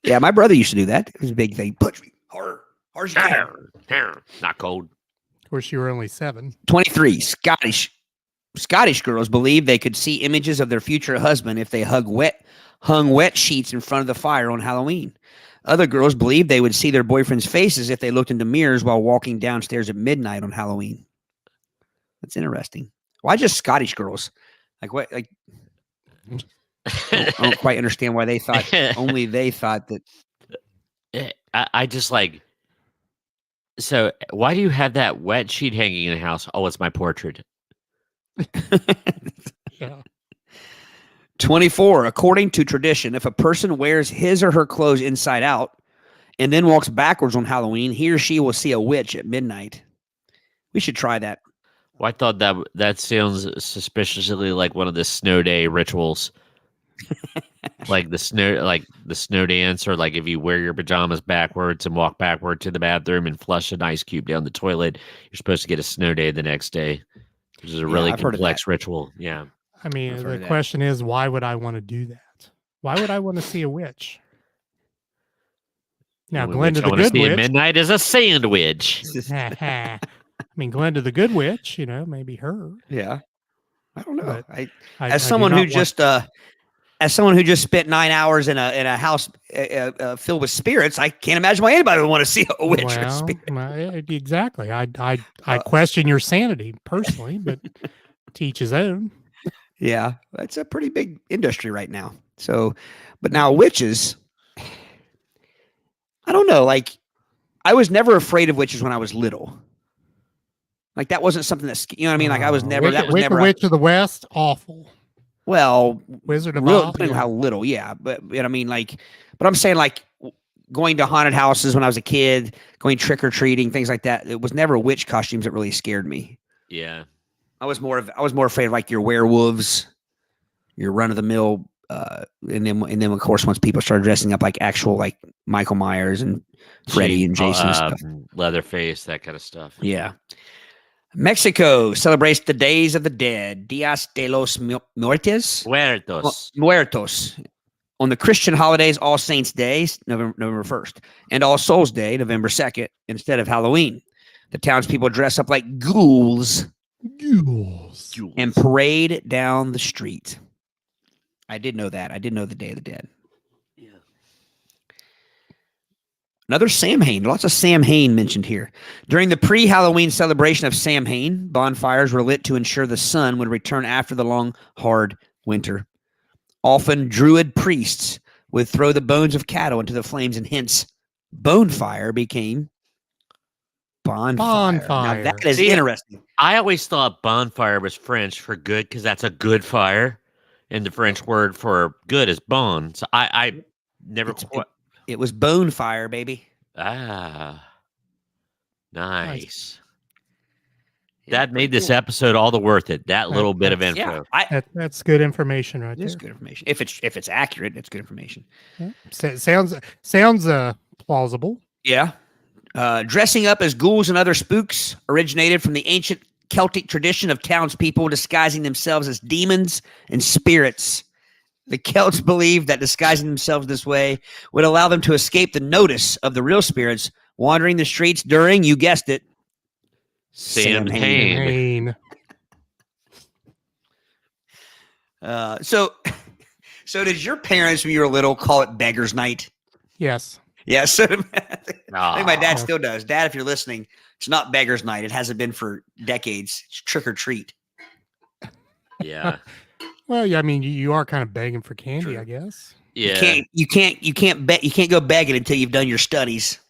Yeah, my brother used to do that. It was a big thing. Punch me harder, hard as you can. Not cold. Of course, you were only 7. 23. Scottish girls believed they could see images of their future husband if they hung wet sheets in front of the fire on Halloween. Other girls believed they would see their boyfriend's faces if they looked into mirrors while walking downstairs at midnight on Halloween. That's interesting. Why just Scottish girls? Like what? Like I don't quite understand why they thought only they thought that. I just like. So why do you have that wet sheet hanging in the house? Oh, it's my portrait. Yeah. 24. According to tradition, if a person wears his or her clothes inside out and then walks backwards on Halloween, he or she will see a witch at midnight. We should try that. Well, I thought that sounds suspiciously like one of the snow day rituals, like the snow dance, or like if you wear your pajamas backwards and walk backward to the bathroom and flush an ice cube down the toilet, you're supposed to get a snow day the next day, which is a really complex ritual. Yeah. I mean, the question is, why would I want to do that? Why would I want to see a witch? Now, Glenda the Good Witch. At midnight is a sandwich. I mean, Glenda the Good Witch, maybe her. Yeah. I don't know. As someone who just spent 9 hours in a house filled with spirits, I can't imagine why anybody would want to see a witch or a spirit. Exactly. I question your sanity personally, but to each his own. Yeah, that's a pretty big industry right now. So, but now witches, I don't know. Like, I was never afraid of witches when I was little. Like, that wasn't something that's, you know what I mean? Like, I was never, that was never. Witch of the West, awful. Well, Wizard of Oz. Oz. Depending on how little, yeah. But I mean, like, but I'm saying, like, going to haunted houses when I was a kid, going trick or treating, things like that. It was never witch costumes that really scared me. Yeah. I was more afraid of like your werewolves, your run of the mill, and then of course once people started dressing up like actual like Michael Myers and Freddy and Jason and stuff. Leatherface, that kind of stuff. Yeah. Mexico celebrates the Days of the Dead, Dias de los Muertos. Muertos. On the Christian holidays, All Saints Day, November 1st, and All Souls Day, November 2nd, instead of Halloween. The townspeople dress up like ghouls and parade down the street. I did know that. I did know the Day of the Dead. Yeah. Another Samhain. Lots of Samhain mentioned here. During the pre-Halloween celebration of Samhain, bonfires were lit to ensure the sun would return after the long, hard winter. Often, druid priests would throw the bones of cattle into the flames, and hence, bonfire became bonfire. Now, that is interesting. I always thought bonfire was French for good because that's a good fire, and the French word for good is bon. So I never. It was bone fire, baby. Ah, nice. That made this episode all the worth it. That little bit of info. Yeah, that's good information, right there. It's good information. If it's accurate, it's good information. Yeah. Sounds plausible. Yeah. Dressing up as ghouls and other spooks originated from the ancient Celtic tradition of townspeople disguising themselves as demons and spirits. The Celts believed that disguising themselves this way would allow them to escape the notice of the real spirits wandering the streets during, you guessed it, Samhain. So did your parents, when you were little, call it Beggar's Night? Yes. Yeah, so I think my dad still does. Dad, if you're listening, it's not Beggar's Night. It hasn't been for decades. It's trick or treat. Yeah. Well, yeah, I mean, you are kind of begging for candy, True. I guess. Yeah. You can't go begging until you've done your studies.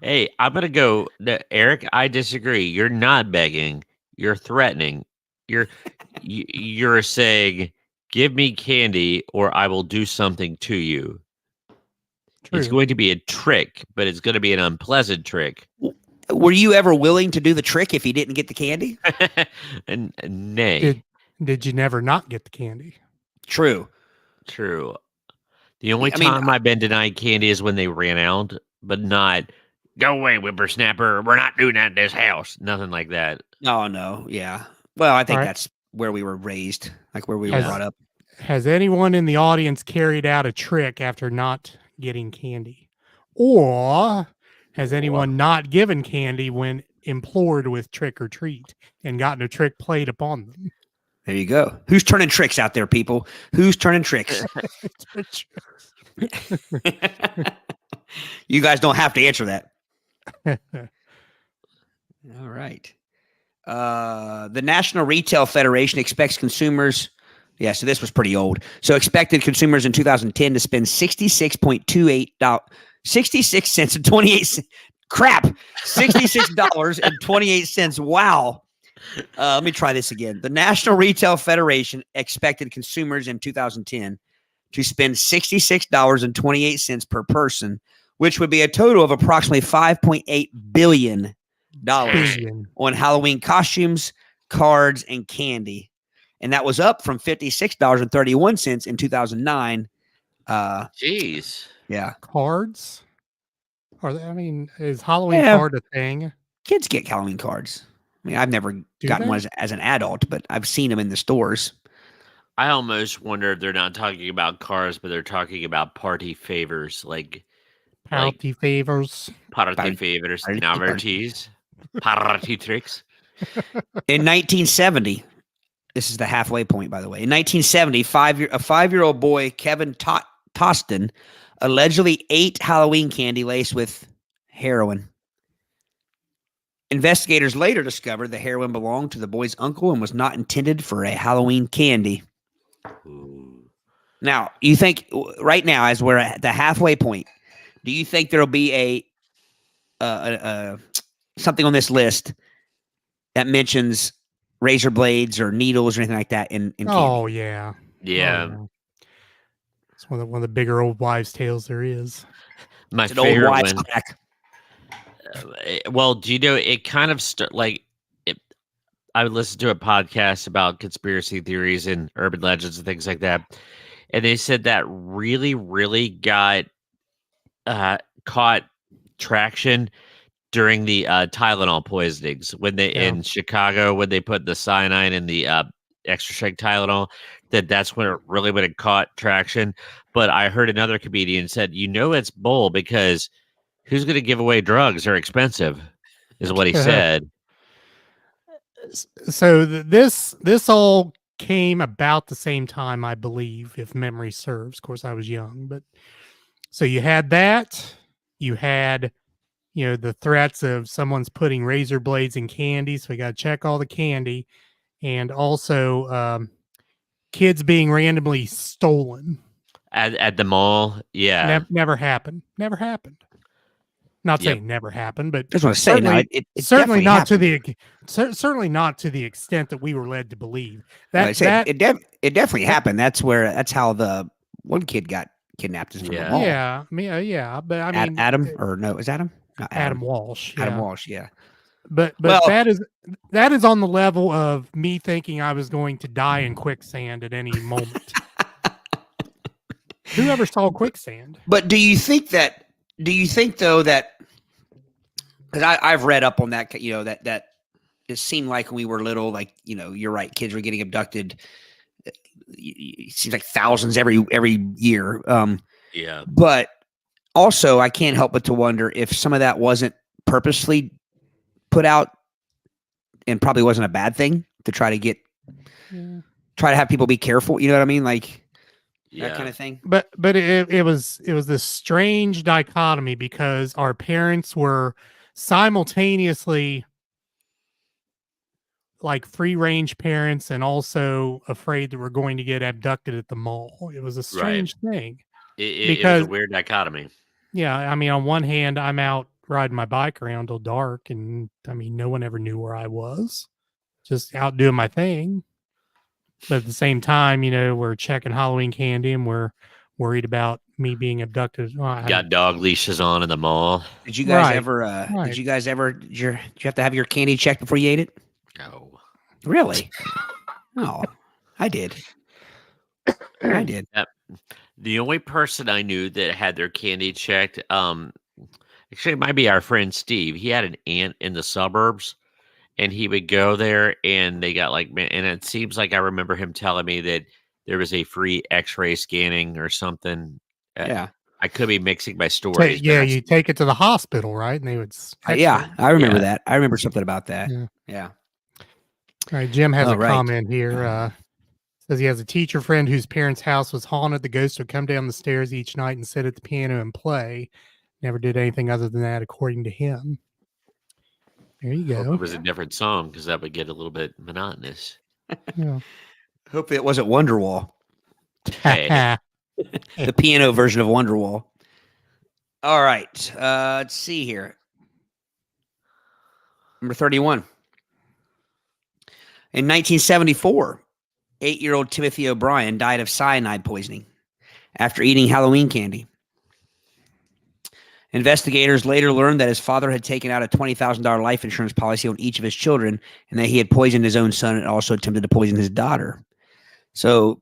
Hey, I'm gonna go, Aric. I disagree. You're not begging. You're threatening. You're saying, "Give me candy, or I will do something to you." True. It's going to be a trick, but it's going to be an unpleasant trick. Were you ever willing to do the trick if you didn't get the candy? And nay. Did you never not get the candy? True. The only time I've been denied candy is when they ran out, but not, "Go away, whippersnapper. We're not doing that in this house." Nothing like that. No. Yeah. Well, I think that's where we were raised, like where we were brought up. Has anyone in the audience carried out a trick after not getting candy? Or has anyone not given candy when implored with trick or treat and gotten a trick played upon them? There you go. Who's turning tricks out there, people? Who's turning tricks? You guys don't have to answer that. All right. The National Retail Federation expects consumers. Yeah, so this was pretty old. So expected consumers in 2010 to spend $66.28. Crap. $66.28. Wow. Let me try this again. The National Retail Federation expected consumers in 2010 to spend $66.28 per person, which would be a total of approximately $5.8 billion on Halloween costumes, cards, and candy. And that was up from $56.31 in 2009. Jeez. Yeah. Cards? Is Halloween card a thing? Kids get Halloween cards. I mean, I've never gotten one as an adult, but I've seen them in the stores. I almost wonder if they're not talking about cars, but they're talking about party favors, party favors, novelties, party tricks. In 1970, this is the halfway point, by the way. In 1970, a five-year-old boy, Kevin Toston, allegedly ate Halloween candy laced with heroin. Investigators later discovered the heroin belonged to the boy's uncle and was not intended for a Halloween candy. Ooh. Now, you think right now, as we're at the halfway point, do you think there'll be a something on this list that mentions razor blades or needles or anything like that in candy? Oh yeah. It's one of the bigger old wives' tales there is. My favorite old wives' crack. Well, do you know it kind of I would listen to a podcast about conspiracy theories and urban legends and things like that, and they said that really, really got caught traction during the Tylenol poisonings when they Yeah. in Chicago when they put the cyanide in the extra strength Tylenol. That's when it caught traction. But I heard another comedian said, it's bull because who's going to give away drugs? They're expensive, is what he said. So this all came about the same time, I believe, if memory serves. Of course, I was young, but so you had that. You had, the threats of someone's putting razor blades in candy, so we got to check all the candy, and also kids being randomly stolen. At the mall, yeah. Never happened. Never happened. Not saying never happened, but I just want to say, no, it certainly not happened. certainly not to the extent that we were led to believe. It definitely happened. That's how the one kid got kidnapped. Is from the mall. Yeah, but I mean, Adam or no, is Adam? Not Adam Walsh. Adam Yeah. Walsh, yeah. But that is on the level of me thinking I was going to die in quicksand at any moment. Who ever saw quicksand? But do you think though that because I've read up on that, that it seemed like when we were little, like, you're right, kids were getting abducted. It seems like thousands every year. Yeah. But also, I can't help but to wonder if some of that wasn't purposely put out and probably wasn't a bad thing to try to have people be careful. You know what I mean? Like that kind of thing. But it was this strange dichotomy because our parents were simultaneously like free range parents and also afraid that we're going to get abducted at the mall. It was a strange thing. It was a weird dichotomy. Yeah. I mean, on one hand, I'm out riding my bike around till dark, and I mean, no one ever knew where I was, just out doing my thing. But at the same time, we're checking Halloween candy and we're worried about me being abducted. Got dog leashes on in the mall. Did you guys ever? Did you have to have your candy checked before you ate it? No. Really? No, I did. I did. The only person I knew that had their candy checked, actually, it might be our friend Steve. He had an aunt in the suburbs, and he would go there, and they got and it seems like I remember him telling me that there was a free X-ray scanning or something. Yeah. I could be mixing my stories. You take it to the hospital, right? And they would. I remember that. I remember something about that. Yeah. All right, Jim has a comment here. Says he has a teacher friend whose parents' house was haunted. The ghost would come down the stairs each night and sit at the piano and play. Never did anything other than that, according to him. There you go. Hope it was a different song because that would get a little bit monotonous. Yeah. Hopefully it wasn't Wonderwall. Hey. The piano version of Wonderwall. All right. Let's see here. Number 31. In 1974, 8-year-old Timothy O'Brien died of cyanide poisoning after eating Halloween candy. Investigators later learned that his father had taken out a $20,000 life insurance policy on each of his children and that he had poisoned his own son and also attempted to poison his daughter. So,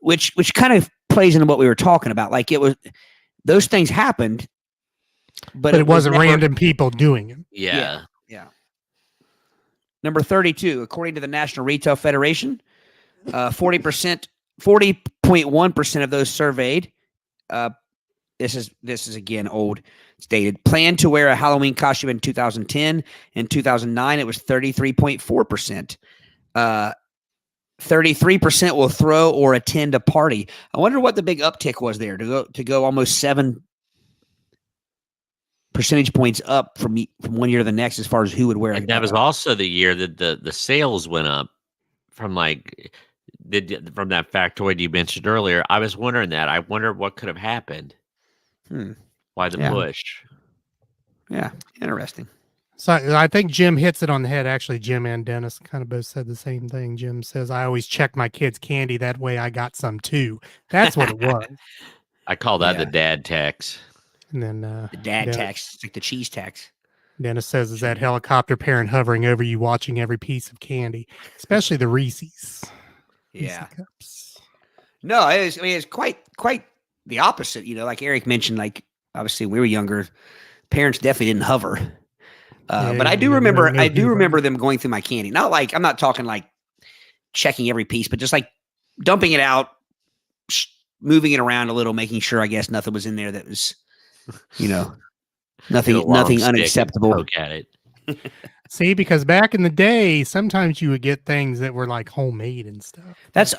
which kind of plays into what we were talking about. Like those things happened, but it wasn't random people doing it. Yeah. Number 32, according to the National Retail Federation, 40.1% of those surveyed, this is again old, it's dated, planned to wear a Halloween costume in 2010. In 2009, it was 33.4%. 33% will throw or attend a party. I wonder what the big uptick was there to go almost 7 percentage points up from one year to the next as far as who would wear it. And that was also the year that the sales went up from from that factoid you mentioned earlier. I was wondering that. I wonder what could have happened. Why the push? Yeah, interesting. So I think Jim hits it on the head. Actually, Jim and Dennis kind of both said the same thing. Jim says, I always check my kids' candy. That way I got some too. That's what it was. I call that the dad tax. And then the dad tax. It's like the cheese tax. Dennis says, is that helicopter parent hovering over you, watching every piece of candy, especially the Reese's. Yeah. Reese's cups. No, it's quite the opposite. Like Aric mentioned, like obviously we were younger. Parents definitely didn't hover. But I do remember them going through my candy. Not like, I'm not talking like checking every piece, but just like dumping it out, moving it around a little, making sure, I guess, nothing was in there that was, nothing unacceptable. Poke at it. See, because back in the day, sometimes you would get things that were like homemade and stuff. That's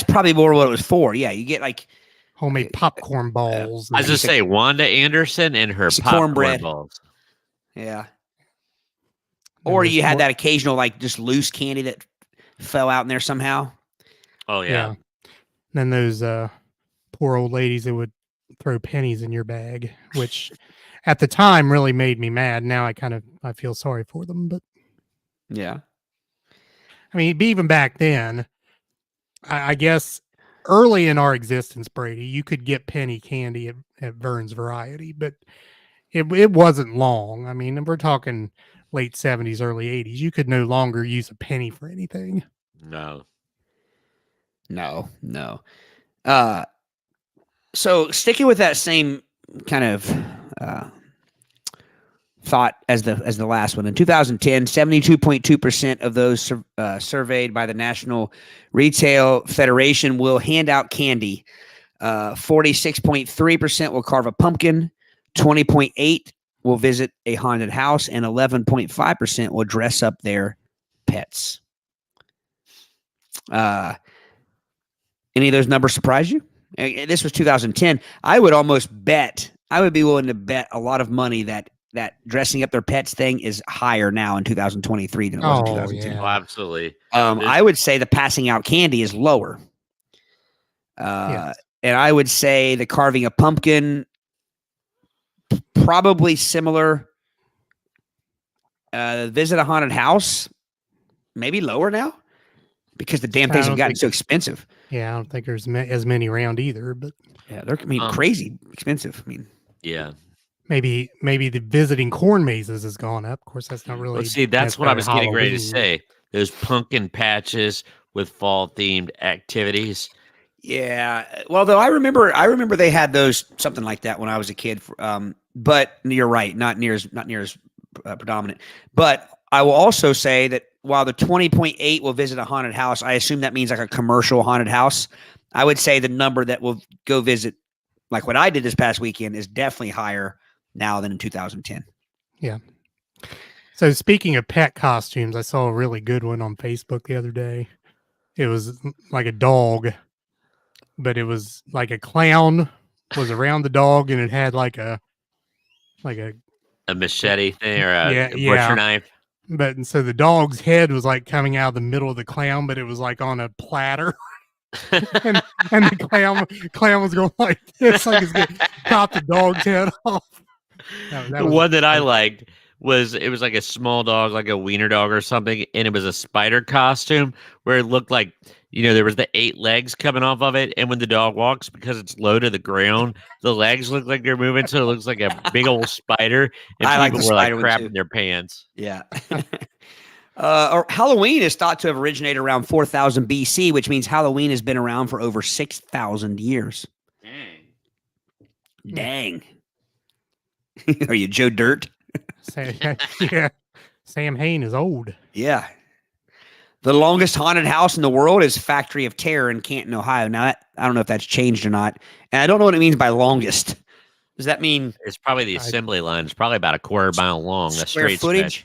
probably more what it was for. Yeah, you get like homemade popcorn balls. I was just say Wanda Anderson and her popcorn cornbread balls. Yeah. Or you had that occasional like just loose candy that fell out in there somehow. Oh yeah. Then those poor old ladies that would throw pennies in your bag, which at the time really made me mad. Now I feel sorry for them, but yeah. I mean, even back then, I guess early in our existence, Brady, you could get penny candy at Vern's Variety, but it wasn't long. I mean, we're talking late 70s, early 80s. You could no longer use a penny for anything. No. So sticking with that same kind of thought as the last one, in 2010, 72.2% of those surveyed by the National Retail Federation will hand out candy. 46.3% will carve a pumpkin. 20.8% will visit a haunted house, and 11.5% will dress up their pets. Any of those numbers surprise you? This was 2010. I would be willing to bet a lot of money that dressing up their pets thing is higher now in 2023 than it was in 2010. Yeah. Oh, absolutely. I would say the passing out candy is lower. Yes. And I would say the carving a pumpkin, probably similar. Visit a haunted house, maybe lower now, because the damn things have gotten so expensive. Yeah, I don't think there's as many around either, but yeah, they're crazy expensive. I mean, yeah, maybe the visiting corn mazes has gone up. Of course, that's not really. Well, see, that's what I was getting ready to say. Those pumpkin patches with fall themed activities. Yeah, well, though I remember they had those something like that when I was a kid. But you're right, not near as predominant. But I will also say that while the 20.8 will visit a haunted house, I assume that means like a commercial haunted house. I would say the number that will go visit, like what I did this past weekend, is definitely higher now than in 2010. Yeah. So speaking of pet costumes, I saw a really good one on Facebook the other day. It was like a dog, but it was like a clown was around the dog, and it had like a machete thing or a butcher knife. But and so the dog's head was like coming out of the middle of the clown, but it was like on a platter. and the clown was going like this, like it's gonna chop the dog's head off. The one that I liked was like a small dog, like a wiener dog or something, and it was a spider costume where it looked like, there was the 8 legs coming off of it, and when the dog walks, because it's low to the ground, the legs look like they're moving, so it looks like a big old spider, and people were like crapping their pants. Yeah. Or Halloween is thought to have originated around 4000 BC, which means Halloween has been around for over 6,000 years. Dang. Are you Joe Dirt? Yeah. Sam Hain is old. Yeah. The longest haunted house in the world is Factory of Terror in Canton, Ohio. Now, I don't know if that's changed or not. And I don't know what it means by longest. Does that mean... It's probably the assembly line. It's probably about a quarter mile long. Square footage?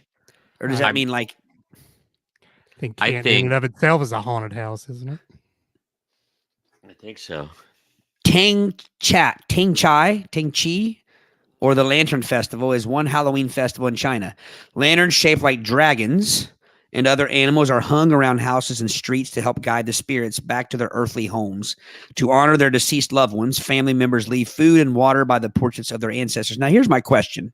Or does that mean like... I think Canton in and of itself is a haunted house, isn't it? I think so. Tang Chi, or the Lantern Festival, is one Halloween festival in China. Lanterns shaped like dragons and other animals are hung around houses and streets to help guide the spirits back to their earthly homes. To honor their deceased loved ones, family members leave food and water by the portraits of their ancestors. Now, here's my question.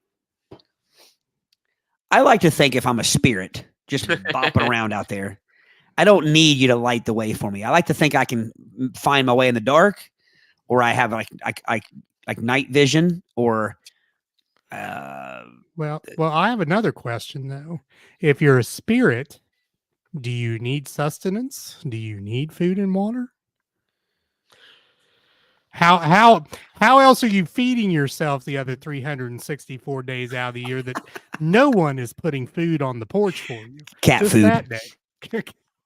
I like to think if I'm a spirit just bopping around out there, I don't need you to light the way for me. I like to think I can find my way in the dark, or I have like night vision, or Well, I have another question though. If you're a spirit, do you need sustenance? Do you need food and water? How else are you feeding yourself the other 364 days out of the year that no one is putting food on the porch for you? Cat Just food. that day.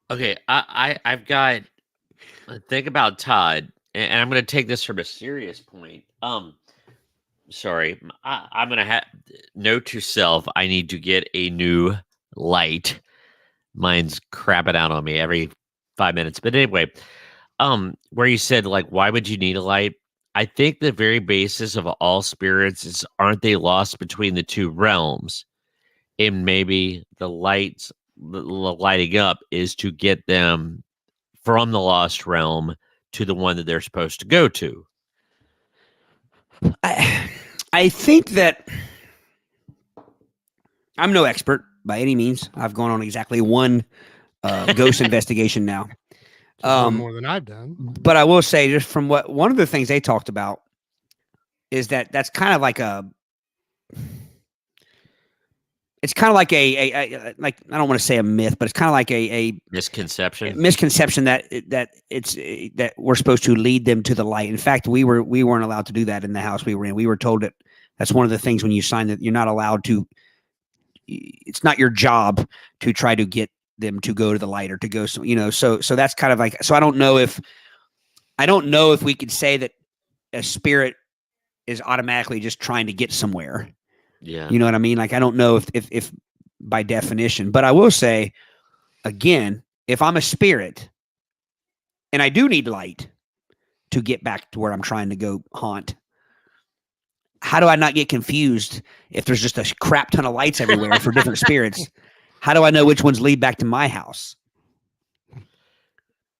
Okay, I've got think about Todd, and I'm going to take this from a serious point. Sorry, I'm going to have note to self. I need to get a new light. Mine's crapping out on me every 5 minutes. But anyway, where you said like, why would you need a light? I think the very basis of all spirits is, aren't they lost between the two realms? And maybe the lighting up is to get them from the lost realm to the one that they're supposed to go to. I think that I'm no expert by any means. I've gone on exactly one ghost investigation now. One more than I've done. But I will say, just from what one of the things they talked about is that's kind of like it's kind of like a like, I don't want to say a myth, but it's kind of like a misconception that we're supposed to lead them to the light. In fact, we weren't allowed to do that in the house we were in. We were told that that's one of the things when you sign that you're not allowed to. It's not your job to try to get them to go to the light or to go. So that's kind of like. So I don't know if we could say that a spirit is automatically just trying to get somewhere. Yeah. You know what I mean? Like, I don't know if by definition, but I will say again, if I'm a spirit and I do need light to get back to where I'm trying to go haunt, how do I not get confused if there's just a crap ton of lights everywhere for different spirits? How do I know which ones lead back to my house?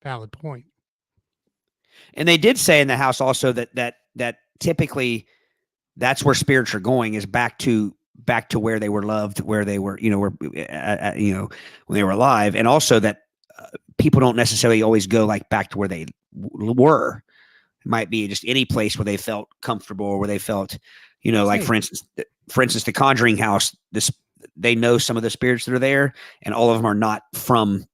Valid point. And they did say in the house also that typically that's where spirits are going, is back to where they were loved, where they were, when they were alive. And also that people don't necessarily always go like back to where they were. It might be just any place where they felt comfortable or where they felt, like for instance, the Conjuring house, they know some of the spirits that are there, and all of them are not from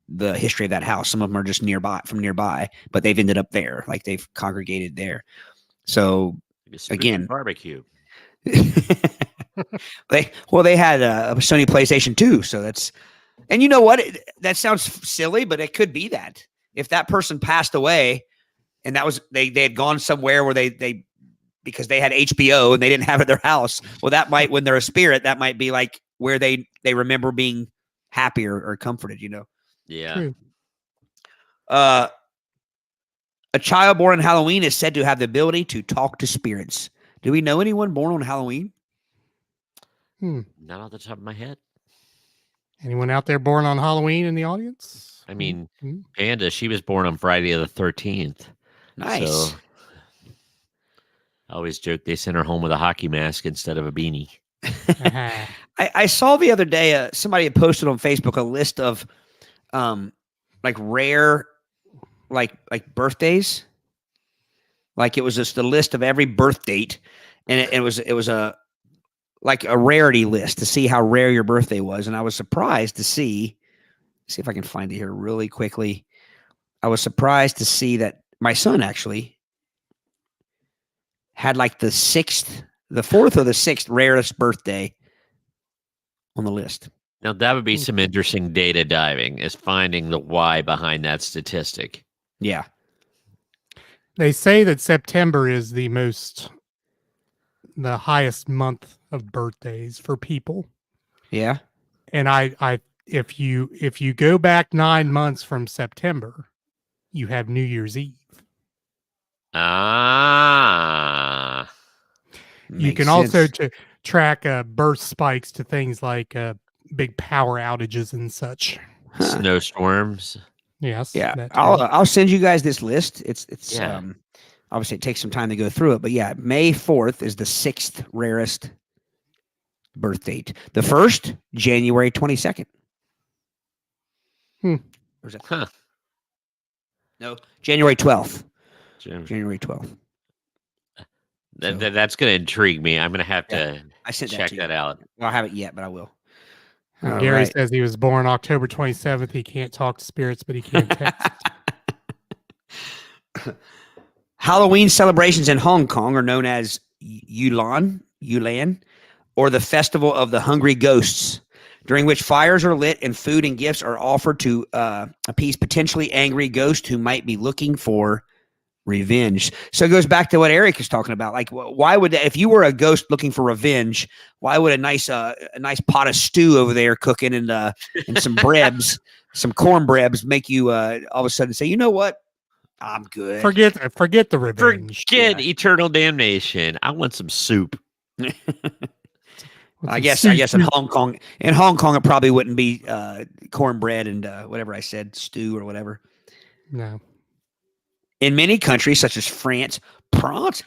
the history of that house. Some of them are just nearby, but they've ended up there. Like, they've congregated there. So again, barbecue. they had a Sony PlayStation 2, so that's, and you know what? That sounds silly, but it could be that if that person passed away and that was they had gone somewhere where they because they had HBO and they didn't have it at their house. Well, that might, when they're a spirit, that might be like where they remember being happy or comforted. Yeah. True. A child born on Halloween is said to have the ability to talk to spirits. Do we know anyone born on Halloween? Not off the top of my head. Anyone out there born on Halloween in the audience? I mean, Panda, she was born on Friday the 13th. Nice. So I always joke they sent her home with a hockey mask instead of a beanie. I saw the other day somebody had posted on Facebook a list of like rare like birthdays. Like, it was just a list of every birth date, and it was a like a rarity list to see how rare your birthday was. And I was surprised to see if I can find it here really quickly. I was surprised to see that my son actually had like the fourth or the sixth rarest birthday on the list. Now, that would be some interesting data diving, is finding the why behind that statistic. Yeah. They say that September is the highest month of birthdays for people. Yeah. And if you go back 9 months from September, you have New Year's Eve. Ah. You can also track birth spikes to things like big power outages and such. Snowstorms. Yes. Yeah. I'll send you guys this list. It's Yeah. Obviously it takes some time to go through it, but yeah, May 4th is the sixth rarest birth date. The first, January 22nd. Or is that? Huh. No, January 12th. Jim. January 12th. That's going to intrigue me. I'm going to have to I sent check to you. that out. Well, I haven't yet, but I will. All Gary right. says he was born October 27th. He can't talk to spirits, but he can text. Halloween celebrations in Hong Kong are known as Yulan, or the Festival of the Hungry Ghosts, during which fires are lit and food and gifts are offered to appease potentially angry ghosts who might be looking for revenge. So it goes back to what Aric is talking about. Like, why would if you were a ghost looking for revenge, why would a nice pot of stew over there cooking and some brebs, some corn brebs, make you all of a sudden say, you know what, I'm good. Forget the revenge. Forget eternal damnation. I want some soup. I guess in Hong Kong, it probably wouldn't be cornbread and whatever I said, stew or whatever. No. In many countries, such as France,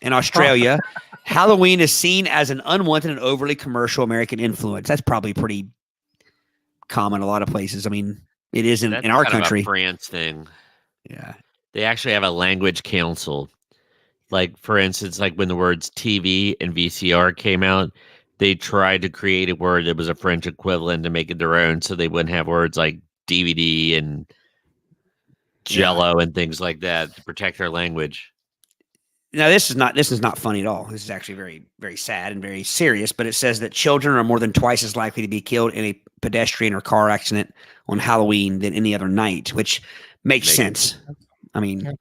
and Australia, Halloween is seen as an unwanted and overly commercial American influence. That's probably pretty common a lot of places. I mean, it is in our country. A France thing. Yeah. They actually have a language council. Like, for instance, like when the words TV and VCR came out, they tried to create a word that was a French equivalent to make it their own, so they wouldn't have words like DVD and Jello and things like that to protect their language. Now, this is not funny at all. This is actually very, very sad and very serious. But it says that children are more than twice as likely to be killed in a pedestrian or car accident on Halloween than any other night, which makes sense. I mean,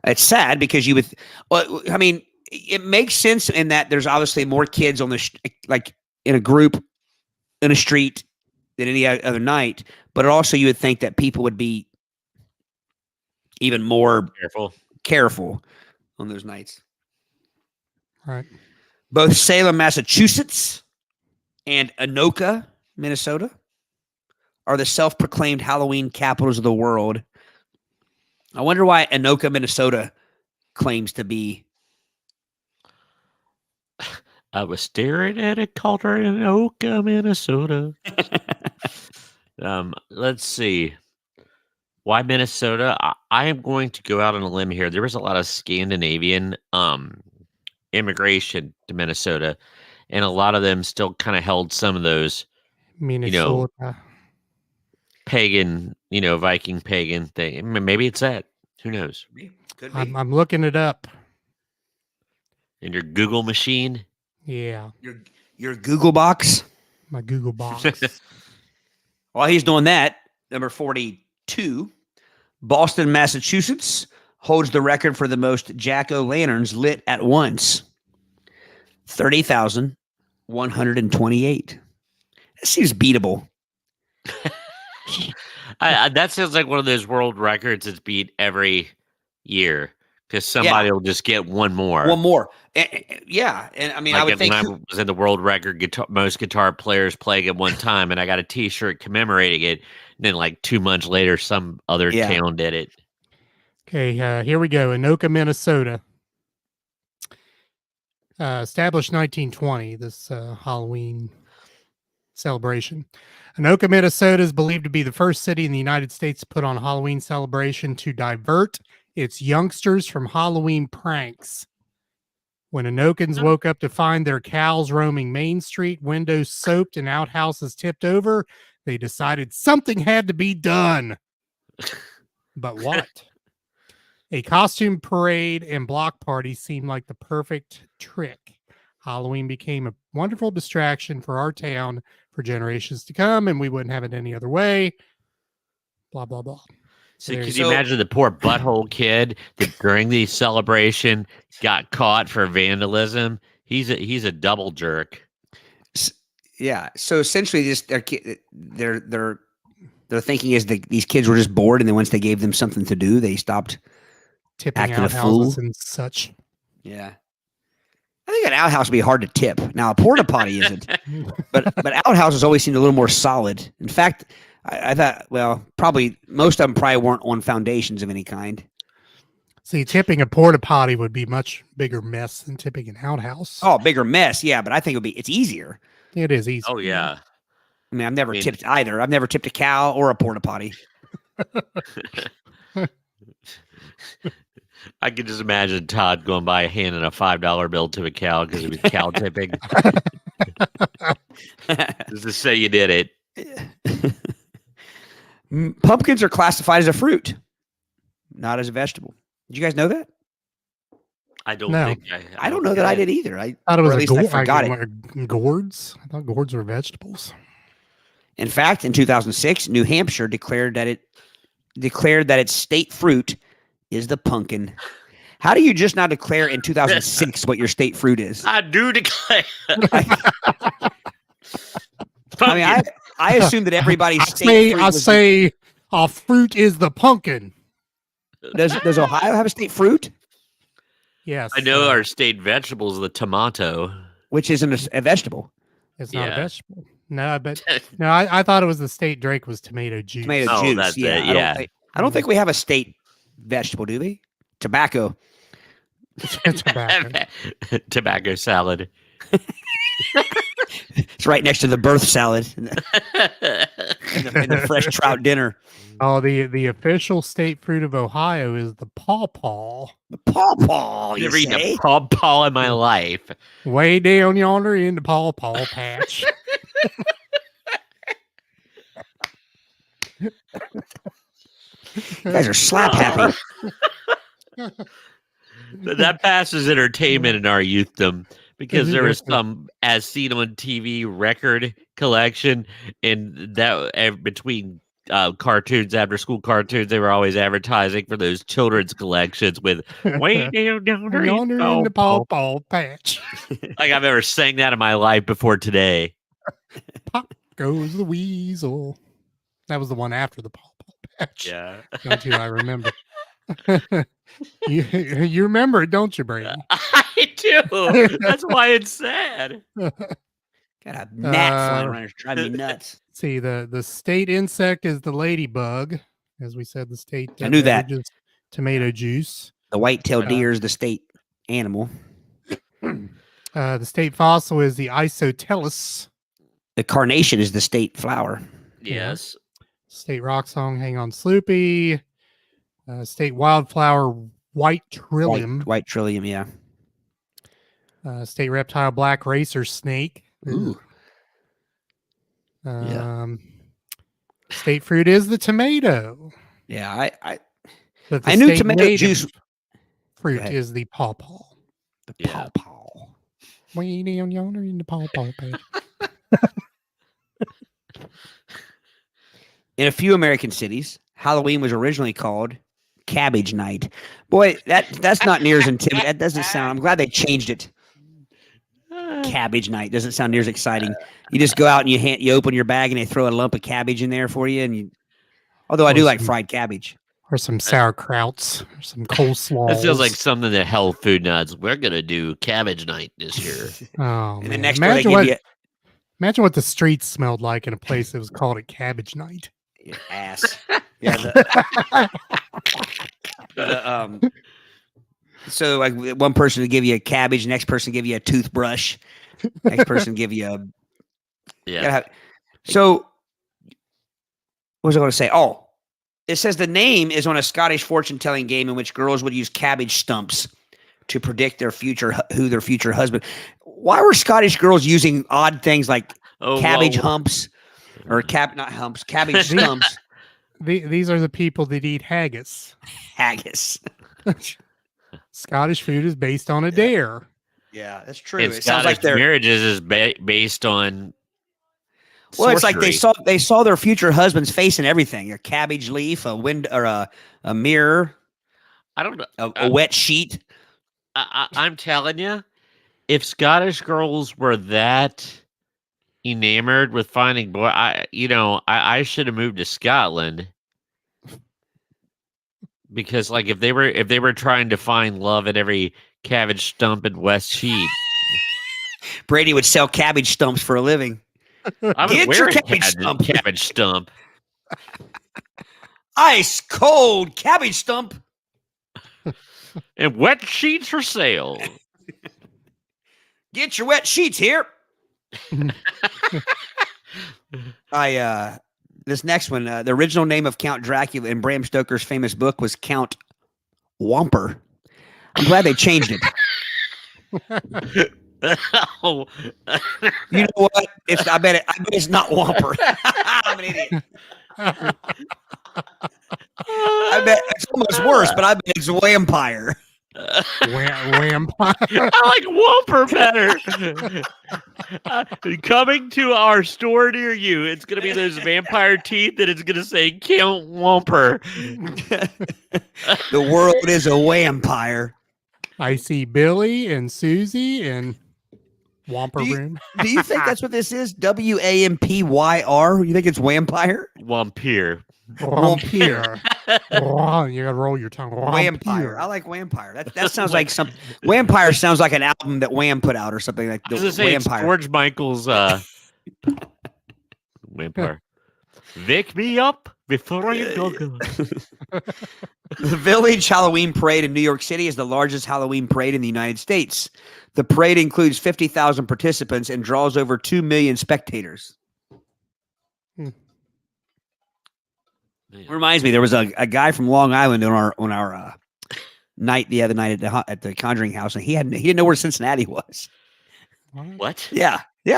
it's sad because you would. Well, I mean, it makes sense in that there's obviously more kids on like in a group in a street than any other night. But also, you would think that people would be even more careful on those nights. Right. Both Salem, Massachusetts and Anoka, Minnesota are the self-proclaimed Halloween capitals of the world. I wonder why Anoka, Minnesota claims to be. I was staring at a culture in Anoka, Minnesota. Let's see. Why Minnesota? I am going to go out on a limb here. There was a lot of Scandinavian immigration to Minnesota, and a lot of them still kind of held some of those, Minnesota. pagan, Viking pagan thing. Maybe it's that. Who knows? Could be. I'm looking it up. In your Google machine? Yeah. Your Google box? My Google box. While he's doing that, number 42, Boston, Massachusetts holds the record for the most jack-o'-lanterns lit at once. 30,128. That seems beatable. That sounds like one of those world records that's beat every year because somebody will just get one more. One more. And I mean, like I would think. I was in the world record most guitar players playing at one time, and I got a T-shirt commemorating it. And then, like 2 months later, some other town did it. Okay, here we go. Anoka, Minnesota. Established 1920, this Halloween celebration. Anoka, Minnesota is believed to be the first city in the United States to put on a Halloween celebration to divert its youngsters from Halloween pranks. When Anokans woke up to find their cows roaming Main Street, windows soaked, and outhouses tipped over, they decided something had to be done. But what? A costume parade and block party seemed like the perfect trick. Halloween became a wonderful distraction for our town for generations to come, and we wouldn't have it any other way. Blah, blah, blah. So could you imagine the poor butthole kid that during the celebration got caught for vandalism? He's a double jerk. Yeah. So essentially, just their thinking is that these kids were just bored, and then once they gave them something to do, they stopped tipping acting a outhouses fool and such. Yeah. I think an outhouse would be hard to tip. Now, a porta potty isn't, but outhouses always seemed a little more solid. In fact, I thought, well, probably most of them probably weren't on foundations of any kind. See, tipping a porta potty would be much bigger mess than tipping an outhouse. Oh, bigger mess, yeah, but I think it's easier. It is easy. Oh yeah. I mean, I've never tipped either. I've never tipped a cow or a porta potty. I can just imagine Todd going by handing a $5 bill to a cow because he was cow tipping. Just to say you did it. Pumpkins are classified as a fruit, not as a vegetable. Did you guys know that? I don't No. think I don't know that I did either. I thought it was or at least I forgot it. Gourds. I thought gourds were vegetables. In fact, in 2006, New Hampshire declared that its state fruit is the pumpkin. How do you just not declare in 2006 what your state fruit is? I do declare. I mean, I assume that everybody's state fruit I say our fruit is the pumpkin. Does Ohio have a state fruit? Yes. I know our state vegetable is the tomato. Which isn't a vegetable. It's not a Yeah. vegetable. No, but no, I thought it was the state drink was tomato juice. Tomato Oh, juice. that's yeah, it, yeah. I don't think we have a state vegetable, do we? Tobacco. Tobacco. Tobacco salad. It's right next to the birth salad and the fresh trout dinner. Oh, the official state fruit of Ohio is the pawpaw. The pawpaw, you Never eaten say? a pawpaw in my life. Way down yonder in the pawpaw patch. You guys are slap happy. That passes entertainment in our youthdom because there was Yes, sir. some as seen on TV record collection, and that between cartoons, after school cartoons, they were always advertising for those children's collections with way down yonder Yonder in the pawpaw. pawpaw patch. Like I've ever sang that in my life before today. Pop goes the weasel. That was the one after the pawpaw patch. Yeah. Don't you? I remember. you remember it, don't you, Brady? I do. That's why it's sad. Got a gnat flying around. It's driving me nuts. See, the state insect is the ladybug. As we said, the state I knew that. beverage is tomato juice. The white-tailed deer is the state animal. The state fossil is the isotellus. The carnation is the state flower. Yes. State rock song, Hang On Sloopy. State wildflower, white trillium. White trillium, yeah. State reptile, black racer snake. Ooh. State fruit is the tomato. Yeah, But the I knew state tomato native juice. fruit ahead. is the pawpaw. The Yeah. pawpaw. Way down yonder in the pawpaw patch. In a few American cities, Halloween was originally called Cabbage Night. Boy, that's not near as intimidating. That doesn't sound. I'm glad they changed it. Cabbage Night doesn't sound near as exciting. You just go out and you open your bag and they throw a lump of cabbage in there for you. And you, although I do like fried cabbage. Or some sauerkrauts, or some coleslaw. That feels like something that Health Food Nuts. We're gonna do cabbage night this year. Oh, And the man. next door they imagine give what, you imagine what the streets smelled like in a place that was called a cabbage night. your ass. Yeah. So like one person would give you a cabbage, next person give you a toothbrush, next person give you a. Yeah. So, what was I going to say? Oh, it says the name is on a Scottish fortune-telling game in which girls would use cabbage stumps to predict their future husband. Why were Scottish girls using odd things like cabbage humps or cabbage stumps? These are the people that eat haggis. Haggis. Scottish food is based on a dare. Yeah, that's true. And It sounds like Scottish they're. marriages is based on. Well, it's like sorcery. they saw their future husband's face and everything. A cabbage leaf, a window, or a mirror, I don't know. a wet sheet. I'm telling you, if Scottish girls were that enamored with finding boy, I should have moved to Scotland. Because like if they were trying to find love at every cabbage stump in West Sheet, Brady would sell cabbage stumps for a living. I would Get wear your a cabbage stump. cabbage stump. Ice cold cabbage stump. And wet sheets for sale. Get your wet sheets here. This next one, the original name of Count Dracula in Bram Stoker's famous book was Count Whomper. I'm glad they changed it. Oh. You know what? I bet it's not Whomper. I'm an idiot. I bet it's almost worse, but I bet it's Vampire. Vampire. I like Whopper better. Coming to our store near you, it's going to be those vampire teeth, and it's going to say Count Whomper. The world is a vampire. I see Billy and Susie and Whomper Room. Do you think that's what this is? Wampyr? You think it's vampire? Vampire. Vampire. Oh, you gotta roll your tongue. Vampire. I like vampire. That sounds like some. Vampire sounds like an album that Wham put out or something like I was gonna say it's Vampire. George Michael's Vampire. Wake me up before you go. The Village Halloween Parade in New York City is the largest Halloween parade in the United States. The parade includes 50,000 participants and draws over 2 million spectators. It reminds me, there was a guy from Long Island on our night the other night at the Conjuring House, and he didn't know where Cincinnati was. What? Yeah. He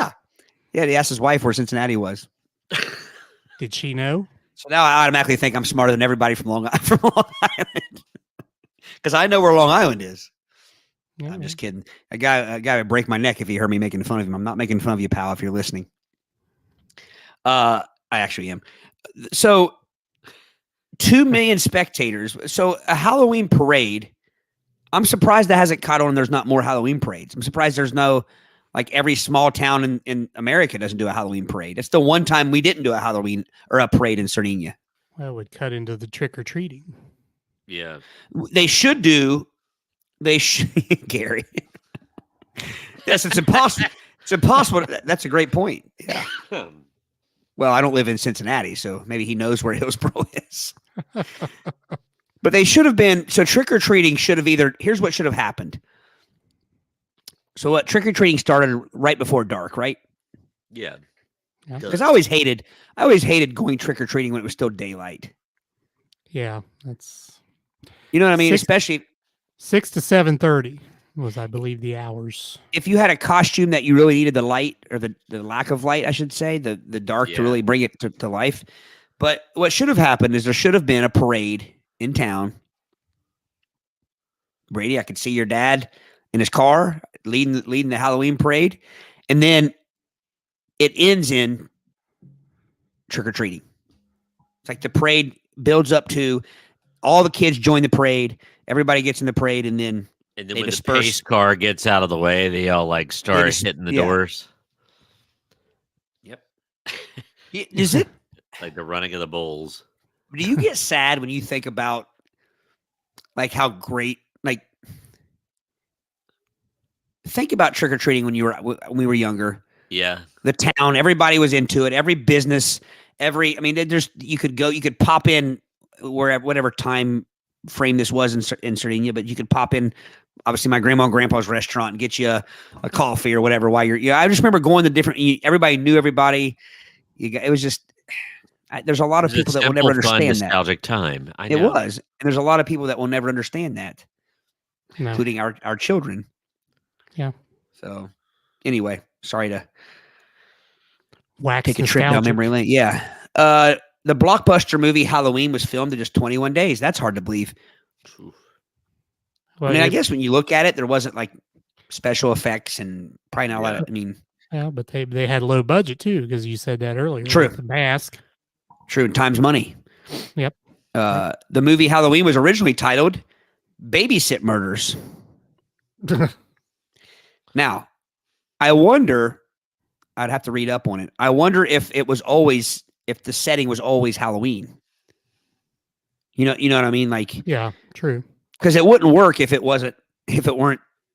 asked his wife where Cincinnati was. Did she know? So now I automatically think I'm smarter than everybody from Long Island because I know where Long Island is. Yeah, I'm just kidding. A guy would break my neck if he heard me making fun of him. I'm not making fun of you, pal. If you're listening, I actually am. So. 2 million spectators. So a Halloween parade. I'm surprised that hasn't caught on. There's not more Halloween parades. I'm surprised there's no, like every small town in America doesn't do a Halloween parade. It's the one time we didn't do a Halloween or a parade in Sardinia. Well, it would cut into the trick or treating. Yeah. They should do. Gary. Yes, it's impossible. It's impossible. That's a great point. Yeah. Well, I don't live in Cincinnati, so maybe he knows where Hillsborough is. But they should have been. So trick-or-treating should have here's what should have happened. So what trick-or-treating started right before dark, right? Yeah. Because I always hated going trick-or-treating when it was still daylight. Yeah, that's. You know what I mean? Especially 6 to 7:30 was, I believe, the hours. If you had a costume that you really needed the light or the lack of light, I should say, the dark to really bring it to life. But what should have happened is there should have been a parade in town. Brady, I could see your dad in his car leading the Halloween parade. And then it ends in trick-or-treating. It's like the parade builds up to all the kids join the parade. Everybody gets in the parade, and then when the pace car gets out of the way, they all like start hitting the doors. Yep. Is it like the running of the bulls? Do you get sad when you think about like how great, like think about trick-or-treating when we were younger. Yeah. The town, everybody was into it. Every business, you could pop in whatever time frame this was in Sardinia, but you could pop in, obviously, my grandma and grandpa's restaurant and get you a coffee or whatever while you're. I just remember going to different. Everybody knew everybody. It was just. There's a lot of people that will never understand that. Nostalgic time. I know. It was, and there's a lot of people that will never understand that, including our children. Yeah. So, anyway, sorry to take a trip down memory lane. Yeah. The blockbuster movie Halloween was filmed in just 21 days. That's hard to believe. Well, I guess when you look at it, there wasn't like special effects and probably not a lot of. Yeah, but they had low budget too, because you said that earlier. True. The mask. True. Time's money. Yep. The movie Halloween was originally titled Babysit Murders. Now, I wonder. I'd have to read up on it. I wonder if the setting was always Halloween. You know what I mean? Like, yeah, true. Because it wouldn't work if it weren't.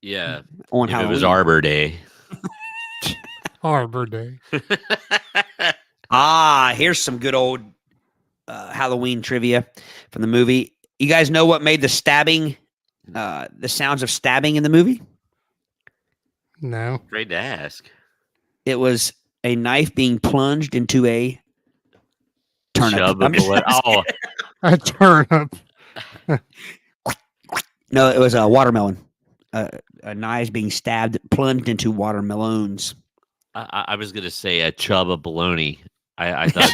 Yeah. On if Halloween. It was Arbor Day. Arbor Day. Here's some good old Halloween trivia from the movie. You guys know what made the sounds of stabbing in the movie? No. Great to ask. It was a knife being plunged into a turnip. A turnip. No, it was a watermelon. A knives being stabbed, plunged into watermelons. I was gonna say a chub of bologna. I thought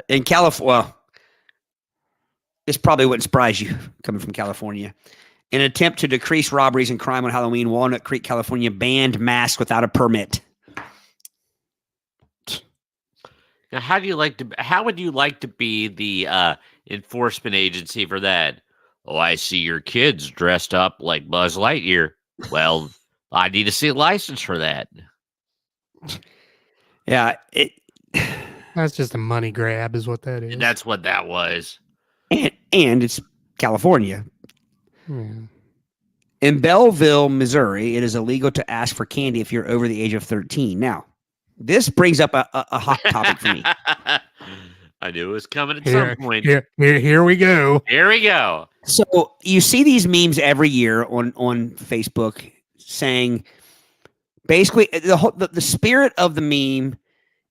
In California, well, this probably wouldn't surprise you coming from California. In an attempt to decrease robberies and crime on Halloween, Walnut Creek, California banned masks without a permit. now, how would you like to be the enforcement agency for that? Oh, I see your kids dressed up like Buzz Lightyear. Well, I need to see a license for that. Yeah, That's just a money grab, is what that is. And that's what that was. and it's California. Yeah. In Belleville, Missouri, it is illegal to ask for candy if you're over the age of 13. Now, this brings up a hot topic for me. I knew it was coming at some point. Here we go. Here we go. So you see these memes every year on Facebook saying, basically, the spirit of the meme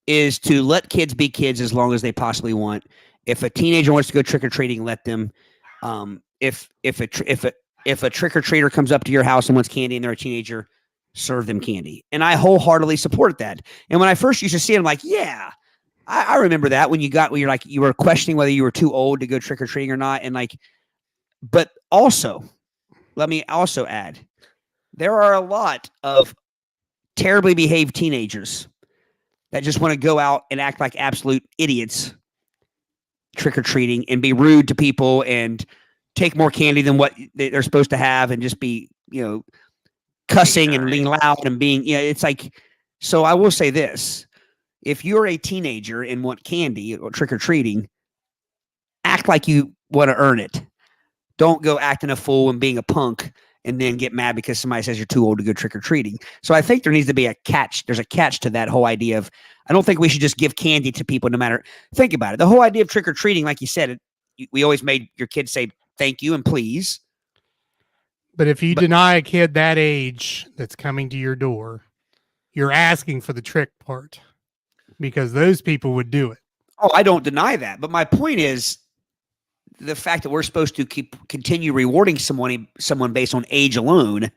is to let kids be kids as long as they possibly want. If a teenager wants to go trick or treating, let them. If a trick or treater comes up to your house and wants candy and they're a teenager, serve them candy. And I wholeheartedly support that. And when I first used to see it, I'm like, yeah, I remember that when you were questioning whether you were too old to go trick or treating or not. And but also, let me also add, there are a lot of terribly behaved teenagers that just want to go out and act like absolute idiots trick or treating and be rude to people and take more candy than what they're supposed to have and just be, cussing and being loud and being, it's like, so I will say this. If you're a teenager and want candy or trick or treating, act like you want to earn it. Don't go acting a fool and being a punk and then get mad because somebody says you're too old to go trick or treating. So I think there needs to be a catch. There's a catch to that whole idea of, I don't think we should just give candy to people no matter. Think about it. The whole idea of trick or treating, like you said, we always made your kids say thank you and please. But if you deny a kid that age that's coming to your door, you're asking for the trick part because those people would do it. Oh, I don't deny that. But my point is the fact that we're supposed to continue rewarding someone based on age alone.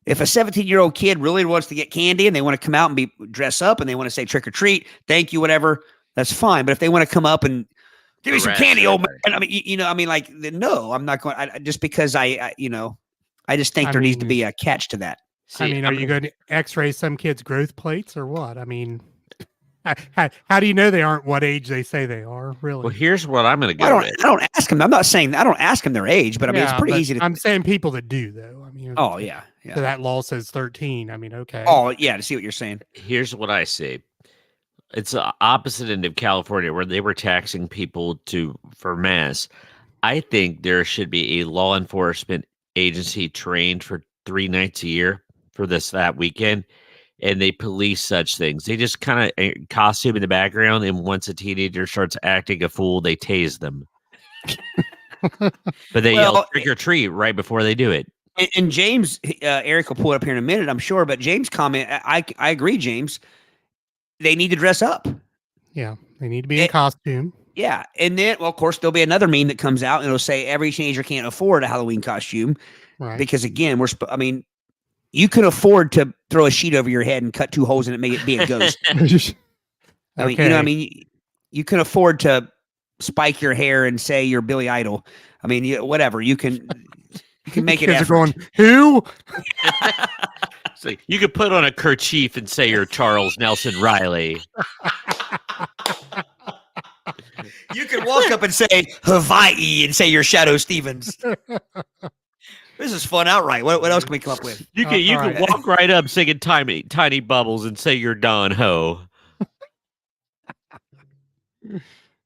If a 17-year-old kid really wants to get candy and they want to come out and dress up and they want to say trick or treat, thank you, whatever, that's fine. But if they want to come up and give me some candy, old man, no, I'm not going. Just because I just think there needs to be a catch to that. Are you going to X-ray some kids' growth plates or what? I mean, how do you know they aren't what age they say they are? Really? Well, here's what I'm going to go. I don't ask them. I'm not saying I don't ask them their age, but I mean it's pretty easy to. I'm saying people that do though. I mean. Oh yeah. So that law says 13. I mean, okay. Oh yeah, to see what you're saying. Here's what I say. It's the opposite end of California where they were taxing people for mass. I think there should be a law enforcement agency trained for 3 nights a year for that weekend, and they police such things. They just kind of costume in the background, and once a teenager starts acting a fool, they tase them. But they yell trick or treat right before they do it. And James, Aric will pull it up here in a minute, I'm sure. But James' comment, I agree, James. They need to dress up. Yeah, they need to be in costume. Yeah, and then, well, of course, there'll be another meme that comes out, and it'll say every teenager can't afford a Halloween costume, right? Because again, you can afford to throw a sheet over your head and cut 2 holes in it, make it be a ghost. You can afford to spike your hair and say you're Billy Idol. I mean, whatever you can make it. Kids are going, who? So you could put on a kerchief and say you're Charles Nelson Riley. You could walk up and say Hawaii and say you're Shadow Stevens. This is fun outright. What else can we come up with? You can walk right up singing Tiny Bubbles and say you're Don Ho.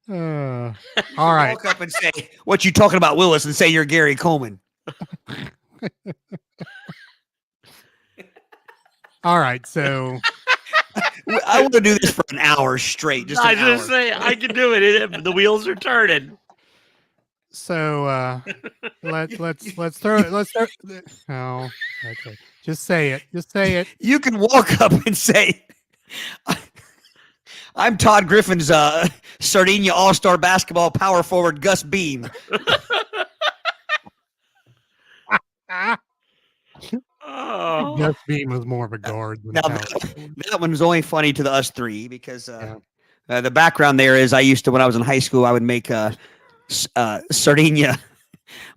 All right. Walk up and say, what you talking about, Willis, and say you're Gary Coleman. All right, so I want to do this for an hour straight. I just say I can do it. The wheels are turning. So let's throw it. Let's throw. Oh, okay. Just say it. Just say it. You can walk up and say, I'm Todd Griffin's Sardinia All-Star Basketball power forward Gus Beam. Oh. Gus Beam was more of a guard than Now, a power that one was only funny to us three because the background there is I used to, when I was in high school, I would make Sardinia,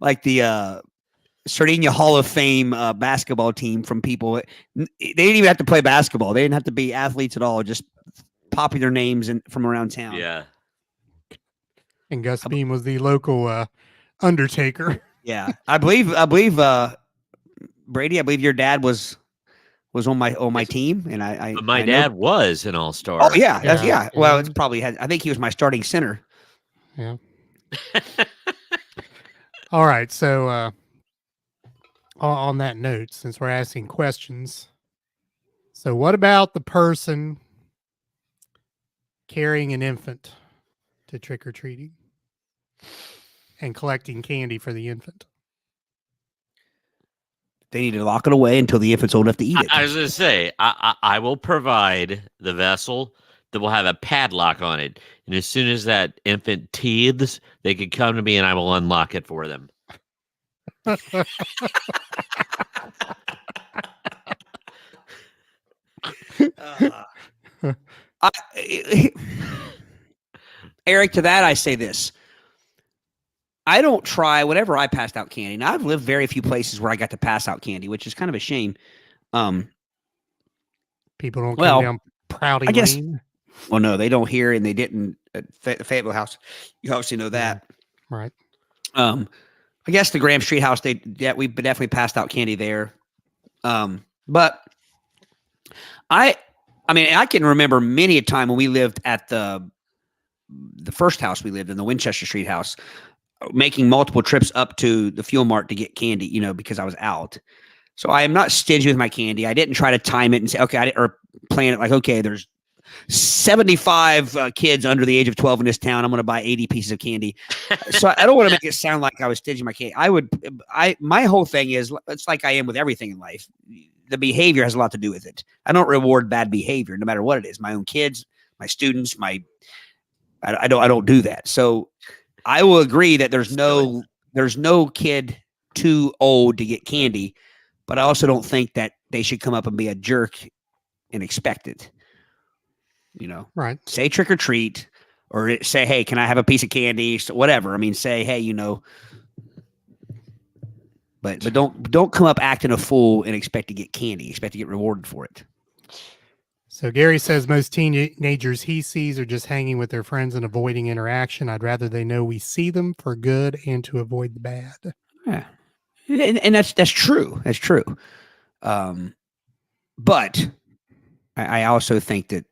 like the Sardinia Hall of Fame basketball team from people. They didn't even have to play basketball. They didn't have to be athletes at all. Just popular names from around town. Yeah. And Gus Beam was the local Undertaker. Yeah, I believe Brady. I believe your dad was on my team, and I But my I know- dad was an all-star. Oh yeah, that's, Yeah. Well, it's probably I think he was my starting center. Yeah. All right. So on that note, since we're asking questions, so what about the person carrying an infant to trick or treating and collecting candy for the infant? They need to lock it away until the infant's old enough to eat it. I was going to say, I will provide the vessel that will have a padlock on it. And as soon as that infant teethes, they can come to me and I will unlock it for them. Aric, to that I say this. I don't try whenever I passed out candy. Now I've lived very few places where I got to pass out candy, which is kind of a shame. People don't Well, come down Prouty I guess- Lane. Well, no, they don't hear, and they didn't at Fayetteville House. You obviously know that. Right. I guess the Graham Street House, we definitely passed out candy there. But I mean, I can remember many a time when we lived at the first house we lived in, the Winchester Street house, making multiple trips up to the Fuel Mart to get candy, because I was out. So I am not stingy with my candy. I didn't try to time it and say, okay, or plan it like, okay, there's 75 kids under the age of 12 in this town. I'm going to buy 80 pieces of candy. So I don't want to make it sound like I was stingy my candy. My whole thing is, it's like I am with everything in life. The behavior has a lot to do with it. I don't reward bad behavior, no matter what it is. My own kids, my students, I don't do that. So I will agree that there's no kid too old to get candy, but I also don't think that they should come up and be a jerk and expect it. Right. Say trick or treat, or say, hey, can I have a piece of candy? So whatever. I mean, say, hey, but don't come up acting a fool and expect to get candy. Expect to get rewarded for it. So Gary says most teenagers he sees are just hanging with their friends and avoiding interaction. I'd rather they know we see them for good and to avoid the bad. Yeah, and that's true. That's true. But I also think that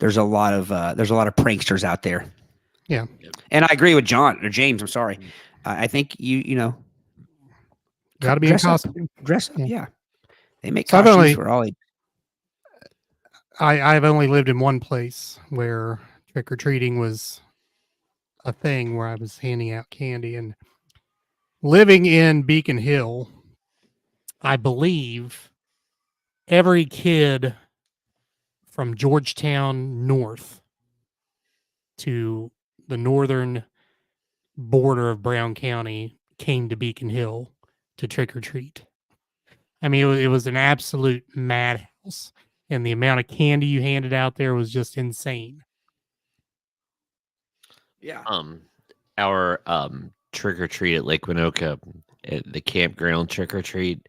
there's a lot of pranksters out there. Yeah, and I agree with John or James. I'm sorry. I think you got to be in costume. Dress up. Yeah. They make So costumes for all. I've only lived in one place where trick or treating was a thing, where I was handing out candy, and living in Beacon Hill, I believe every kid from Georgetown north to the northern border of Brown County came to Beacon Hill to trick or treat. I mean, it was an absolute madhouse, and the amount of candy you handed out there was just insane. Yeah. Our trick or treat at Lake Winoka, at the campground trick or treat,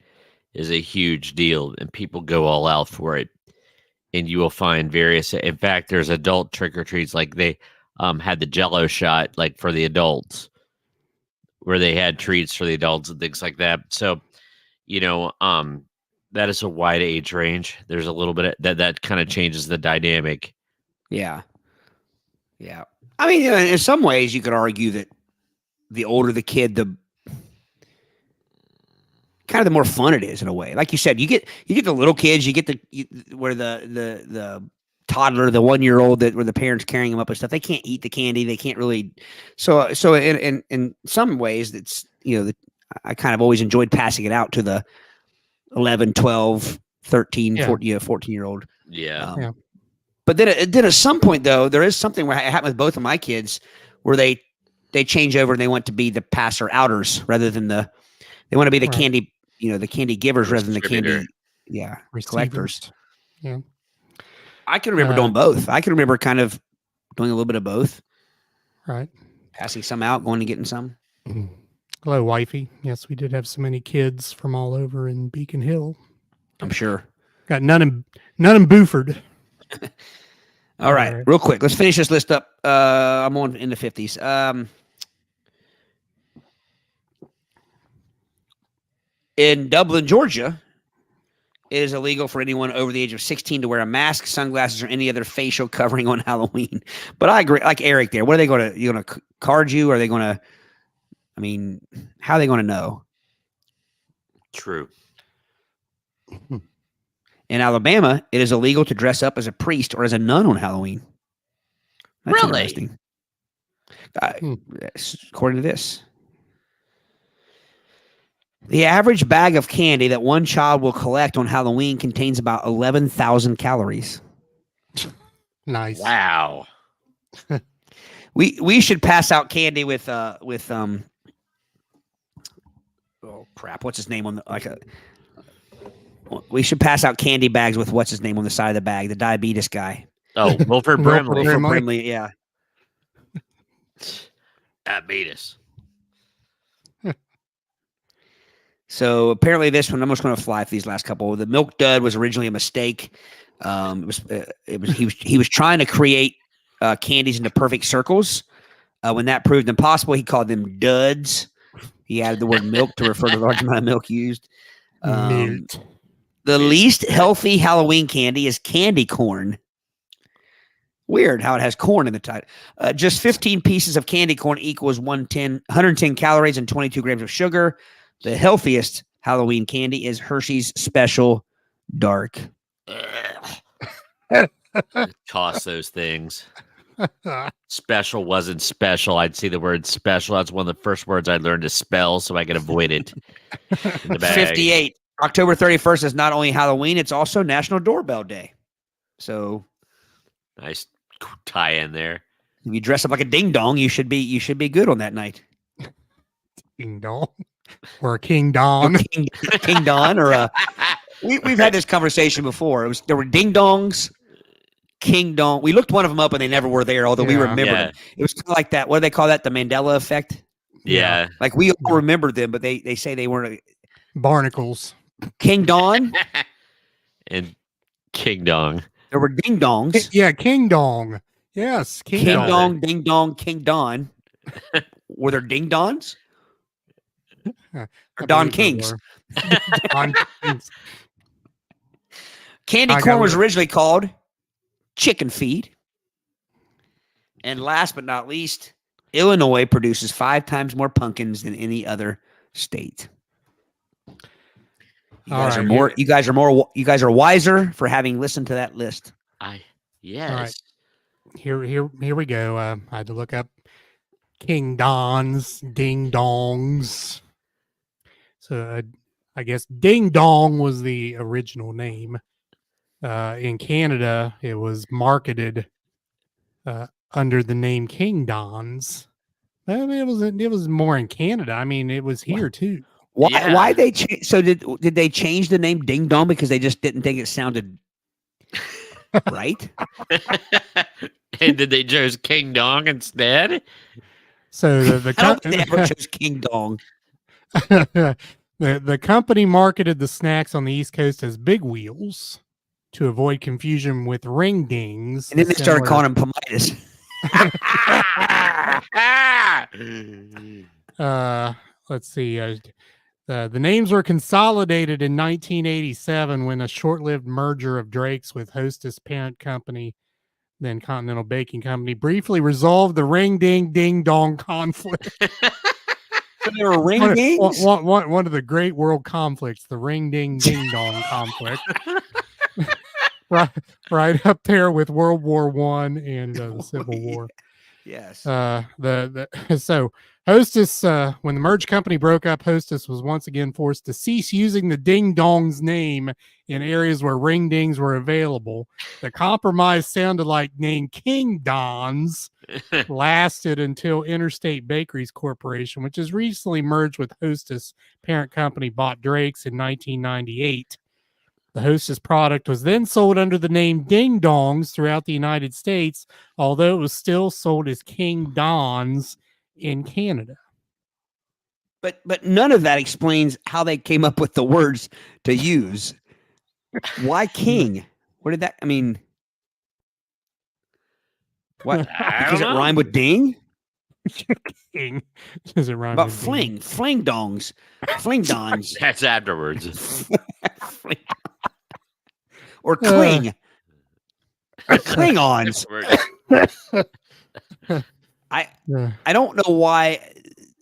is a huge deal, and people go all out for it. And you will find various. In fact, there's adult trick or treats, like they had the Jello shot, like for the adults, where they had treats for the adults and things like that. So, that is a wide age range. There's a little bit of, that kind of changes the dynamic. Yeah. Yeah. I mean, in some ways, you could argue that the older the kid, the kind of the more fun it is in a way. Like you said, you get the little kids, where the toddler, the 1-year-old where the parents carrying them up and stuff, they can't eat the candy. They can't really. So in some ways, that's, I kind of always enjoyed passing it out to the 11, 12, 13, 14, 14-year-old. Yeah. Yeah. But then at some point, though, there is something where it happened with both of my kids where they change over and they want to be the passer outers rather than they want to be the Right. candy, the candy givers rather than the candy, Receivers. collectors. Yeah. I can remember doing both. I can remember kind of doing a little bit of both. Right. Passing some out, going and getting some. Hello, wifey. Yes, we did have so many kids from all over in Beacon Hill. I'm sure. Got none in Buford. All right, real quick. Let's finish this list up. I'm on in the 50s. In Dublin, Georgia, it is illegal for anyone over the age of 16 to wear a mask, sunglasses, or any other facial covering on Halloween. But I agree, like Aric there. What are they going to? You going to card you? Or are they going to? I mean, how are they going to know? True. In Alabama, it is illegal to dress up as a priest or as a nun on Halloween. That's Really? interesting. According to this. The average bag of candy that one child will collect on Halloween contains about 11,000 calories. Nice. Wow. We should pass out candy with oh crap, what's his name on the we should pass out candy bags with what's his name on the side of the bag, the diabetes guy. Oh, Wilford Brimley. Wilford Brimley, yeah. Diabetes. So apparently this one, I'm just going to fly through these last couple. The milk dud was originally a mistake. He was trying to create candies into perfect circles. When that proved impossible, he called them duds. He added the word milk to refer to the large amount of milk used. The least healthy Halloween candy is candy corn. Weird how it has corn in the title. Just 15 pieces of candy corn equals 110 calories and 22 grams of sugar. The healthiest Halloween candy is Hershey's Special Dark. Toss those things. Special wasn't special. I'd see the word special. That's one of the first words I learned to spell so I could avoid it. In the bag. 58. October 31st is not only Halloween, it's also National Doorbell Day. So nice tie in there. If you dress up like a ding dong, you should be good on that night. Ding dong. Or a King Don. King Don or we've had this conversation before. There were ding dongs, King Dong. We looked one of them up and they never were there, although we remembered them. It was kind of like that. What do they call that? The Mandela effect? Yeah. Like we all remembered them, but they say they weren't. Barnacles. King Don. And King Dong. There were ding dongs. Yeah, King Dong. Yes, King Dong, ding dong, King Don. Were there ding dons? Or Don Kings. Don Kings. Candy corn was originally called chicken feed. And last but not least, Illinois produces 5 times more pumpkins than any other state. You guys are wiser for having listened to that list. Yes. All right. Here we go. I had to look up King Dons, Ding Dongs. So I guess Ding Dong was the original name. In Canada, it was marketed under the name King Dons. I mean, it was more in Canada. I mean, it was here too. Why they change? So did they change the name Ding Dong because they just didn't think it sounded right? And did they choose King Dong instead? So the company never chose King Dong. The company marketed the snacks on the East Coast as Big Wheels to avoid confusion with Ring Dings. And then they started calling them Pomitas. Let's see. The names were consolidated in 1987 when a short-lived merger of Drake's with Hostess parent company, then Continental Baking Company, briefly resolved the Ring Ding Ding Dong conflict. So there were ring dings? One of the great world conflicts, the Ring Ding Ding Dong conflict. right up there with World War I and the Civil War. Yes. So Hostess, when the merged company broke up, Hostess was once again forced to cease using the Ding Dong's name in areas where ring dings were available. The compromise sounded like name King Don's lasted until Interstate Bakeries Corporation, which has recently merged with Hostess parent company, bought Drake's in 1998. The Hostess product was then sold under the name Ding Dongs throughout the United States, although it was still sold as King Don's in Canada. But none of that explains how they came up with the words to use. Why king? Where did that? I mean, what? Because it rhymed with ding. King. Does it rhyme But with fling dongs, fling dons, That's afterwards. or cling, or Klingons. I don't know why.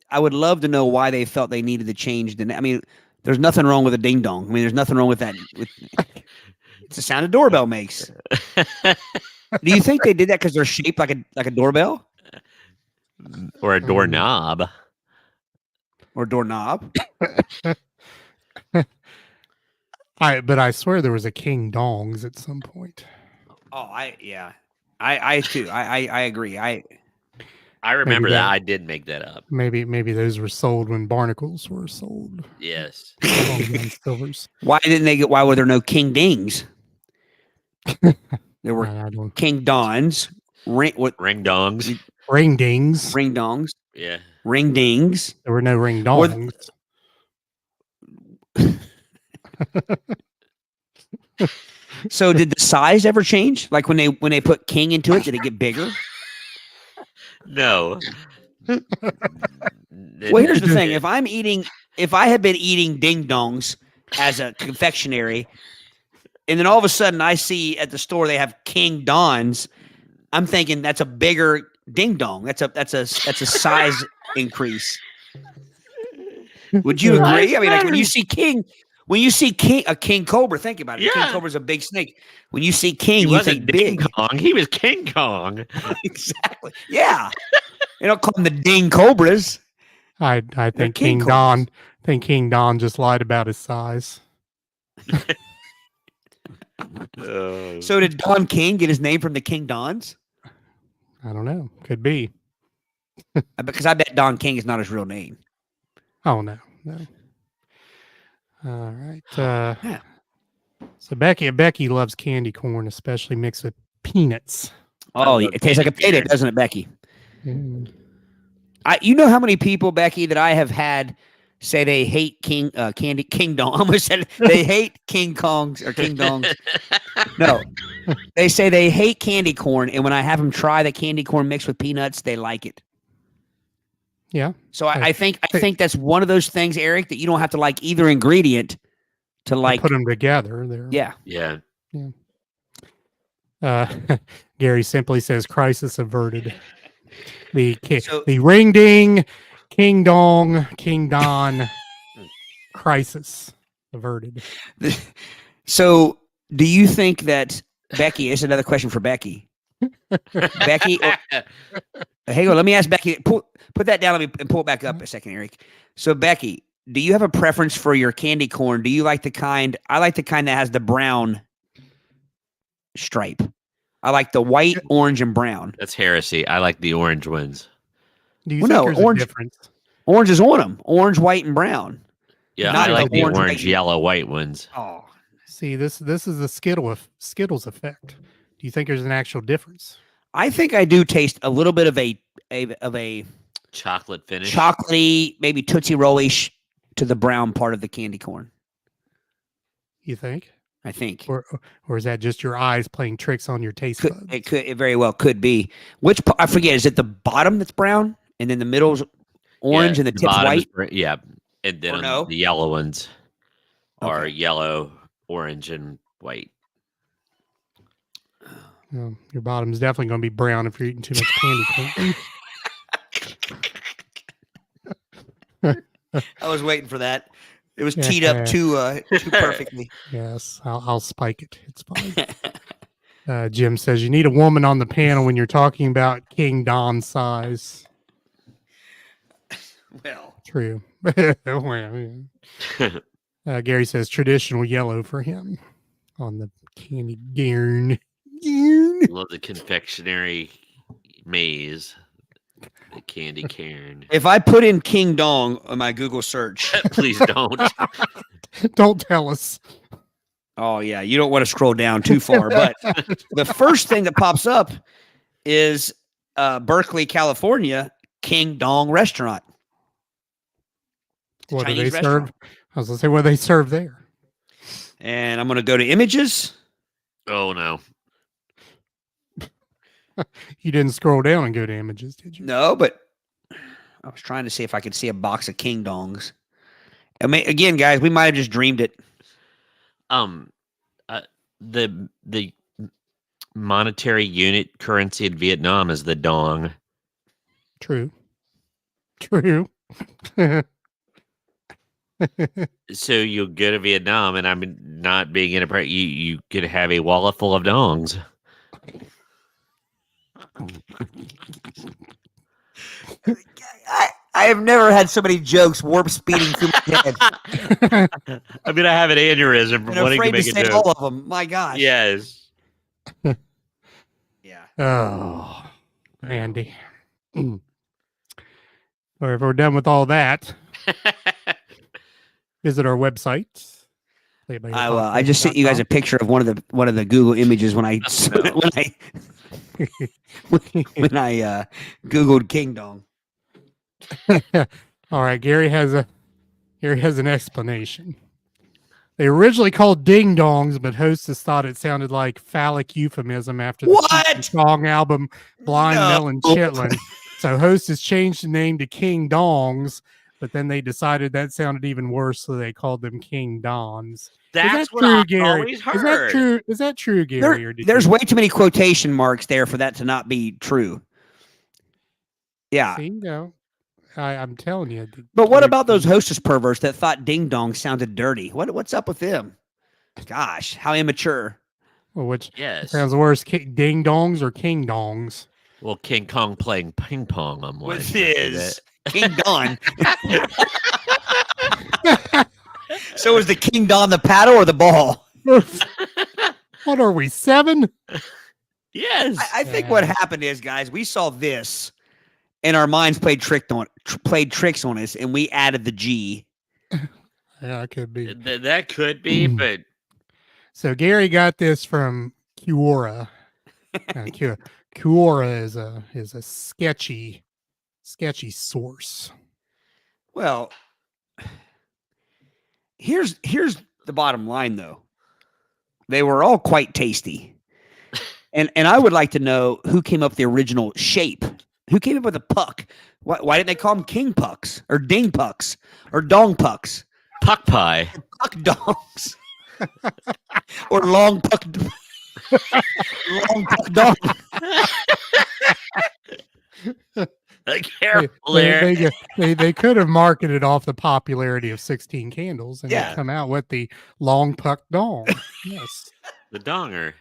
I would love to know why they felt they needed to change the name. I mean, there's nothing wrong with a ding dong. I mean, there's nothing wrong with that. It's the sound a doorbell makes. Do you think they did that because they're shaped like a doorbell Or a doorknob. or doorknob? But I swear there was a King Dongs at some point. Oh, I too. I agree. I remember Maybe that. that- I did make that up. Maybe those were sold when barnacles were sold. Yes. Long John Silver's. Why didn't they get? Why were there no King Dings? There were I don't. King Dons, Ring dongs. Ring dings. ring dongs, Yeah. ring dings. There were no ring Or- dongs. So did the size ever change? Like when they put king into it, did it get bigger? No. Well, here's the thing: if I had been eating ding dongs as a confectionery, and then all of a sudden I see at the store they have King Dons, I'm thinking that's a bigger ding dong. That's a size increase. Would you agree? I mean, like when you see a king cobra, think about it. Yeah. King cobra's a big snake. When you see king, he you wasn't think big. Ding Kong. He was King Kong. Exactly. Yeah. They don't call them the ding cobras. I think King King Don. King Don just lied about his size. So did Don King get his name from the King Dons? I don't know. Could be. Because I bet Don King is not his real name. Oh no. All right. Yeah. So Becky loves candy corn, especially mixed with peanuts. Oh, it tastes like a potato, doesn't it, Becky? Mm. You know how many people, Becky, that I have had say they hate King Dong. I almost said they hate King Kongs or King Dongs. No, they say they hate candy corn, and when I have them try the candy corn mixed with peanuts, they like it. Yeah. So I think that's one of those things, Aric, that you don't have to like either ingredient to like. Put them together. There. Yeah. Yeah. Gary simply says crisis averted. The So- ring ding, King Dong, King Don crisis averted. So do you think that Becky? This is another question for Becky. Becky, hang on. Let me ask Becky. Put that down. Let me and pull it back up a second, Aric. So Becky, do you have a preference for your candy corn? Do you like the kind? I like the kind that has the brown stripe. I like the white, orange, and brown. That's heresy. I like the orange ones. Do you Well, think no, there's orange- a difference? Orange is on them. Orange, white, and brown. Yeah, Not I like the orange, orange, white. yellow, white ones. Oh, See, this is the Skittles effect. Do you think there's an actual difference? I think I do taste a little bit of a Chocolate finish. chocolatey, maybe Tootsie Roll-ish to the brown part of the candy corn. You think? I think. Or is that just your eyes playing tricks on your taste buds? It very well could be. Which I forget. Is it the bottom that's brown and then the middle's orange Yeah, and the tip's bottom's white? Yeah. And then Or no? the yellow ones are Okay. yellow, orange, and white. Your bottom's definitely going to be brown if you're eating too much candy corn. I was waiting for that. It was Yeah. teed up too perfectly. Yes, I'll spike it. It's fine. Jim says you need a woman on the panel when you're talking about King Don size. Well, True. Well, yeah. Gary says traditional yellow for him on the candy garn. Love the confectionery maze. The candy cairn. if I put in King Dong on my Google search, Please don't. Don't tell us. oh yeah, you don't want to scroll down too far. But the first thing that pops up is Berkeley, California, King Dong Restaurant. What do Chinese they restaurant. serve? I was going to say, what do they serve there? And I'm going to go to images. Oh no. You didn't scroll down and go to images, did you? No, but I was trying to see if I could see a box of King Dongs. I mean, again, guys, we might have just dreamed it. The monetary unit currency in Vietnam is the dong. True. True. So you go to Vietnam, and I'm not being inappropriate. You could have a wallet full of dongs. I have never had so many jokes warp speeding through my head. I mean, I have an aneurysm from I'm wanting to afraid to make a say joke. all of them. My gosh. Yes. Yeah. Oh, Andy. Or if we're done with all that, visit our website. I just sent you guys a picture of one of the Google images when I when I Googled King Dong. All right, Gary has an explanation. They originally called ding dongs, but hostess thought it sounded like phallic euphemism after the What? Cheech and Chong album Blind No. Melon Chitlin. So hostess changed the name to King Dongs, but then they decided that sounded even worse, so they called them King Dons. That's that what true, I've Gary? always heard. Is that true? Is that true, Gary? Or did There's you way too many quotation marks there for that to not be true. Yeah. see? No, I'm telling you. But what about those hostess perverts that thought ding dong sounded dirty? What's up with them? Gosh, how immature. Well, which Yes. sounds worse, ding dongs or king dongs? Well, King Kong playing ping pong. I'm like, With his King Don. So is the King Don the paddle or the ball? What are we, 7? Yes. I think what happened is, guys, we saw this and our minds played tricks on us, and we added the G. Yeah, it could be. That could be, but So Gary got this from Quora. Quora is a sketchy source. Well, here's the bottom line, though. They were all quite tasty, and I would like to know who came up with the original shape. Who came up with a puck? Why didn't they call them king pucks or ding pucks or dong pucks? puck pie. Puck dongs or long puck dong. Careful there. They could have marketed off the popularity of 16 Candles and Yeah. come out with the long puck dong. Yes. The Donger.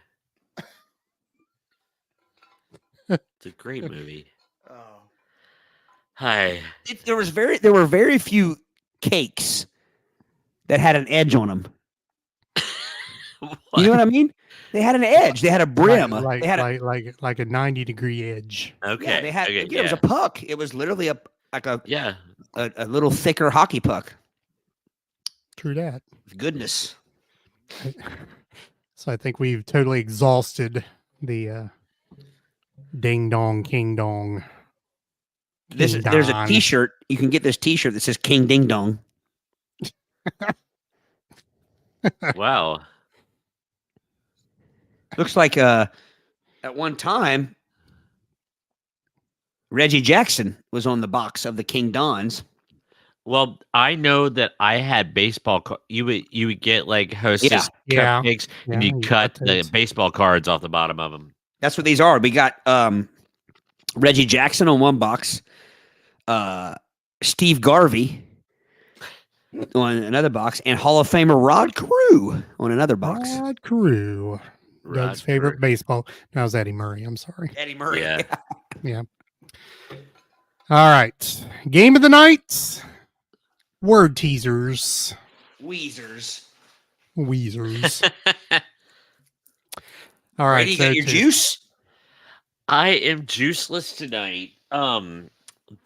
It's a great movie. Oh. Hi. There were very few cakes that had an edge on them. You know what I mean? They had an edge. They had a brim. Like they had a 90-degree edge. Okay. yeah, they had. Okay, It was a puck. It was literally a little thicker hockey puck. True that. Goodness. So I think we've totally exhausted the ding dong king dong. There's a T-shirt. You can get this T-shirt that says King Ding Dong. Wow. Looks like at one time Reggie Jackson was on the box of the King Dons. Well, I know that I had baseball. You would get like Hostess Yeah. cupcakes, and Yeah, you you cut got the those. baseball cards off the bottom of them. That's what these are. We got Reggie Jackson on one box, Steve Garvey on another box, and Hall of Famer Rod Carew on another box. Rod Carew. Doug's favorite baseball. No, it was Eddie Murray. I'm sorry. Eddie Murray. Yeah. Yeah. All right. Game of the night. Word teasers. Weezers. Weezers. All right. Brady, you got your juice? I am juiceless tonight.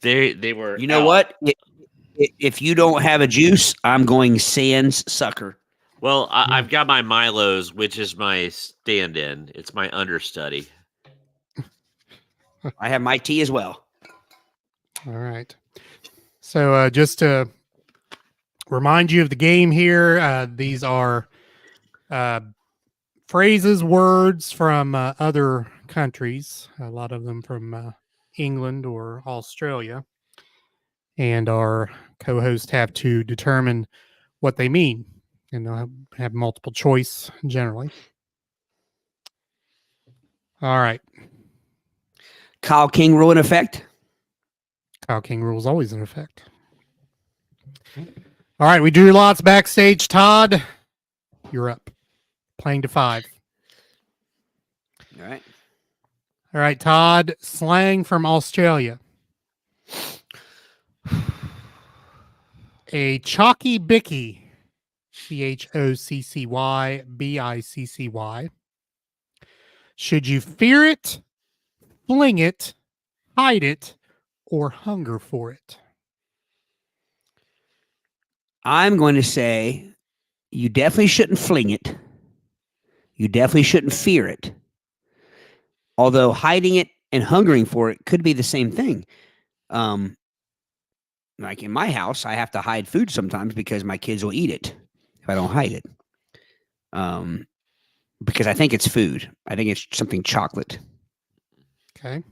They were. You know out. what? If you don't have a juice, I'm going sans sucker. Well, I've got my Milo's, which is my stand-in. It's my understudy. I have my tea as well. All right. So just to remind you of the game here, these are phrases, words from other countries, a lot of them from England or Australia. And our co-hosts have to determine what they mean. And they'll have multiple choice generally. All right. Kyle King rule in effect. Kyle King rule is always in effect. All right. We drew lots backstage. Todd, you're up. Playing to 5. All right. All right, Todd. Slang from Australia. A chalky bicky. CHOCCYBICCY. Should you fear it, fling it, hide it, or hunger for it? I'm going to say you definitely shouldn't fling it. You definitely shouldn't fear it. Although hiding it and hungering for it could be the same thing. Like in my house, I have to hide food sometimes because my kids will eat it if I don't hide it. Because I think it's food. I think it's something chocolate. Okay.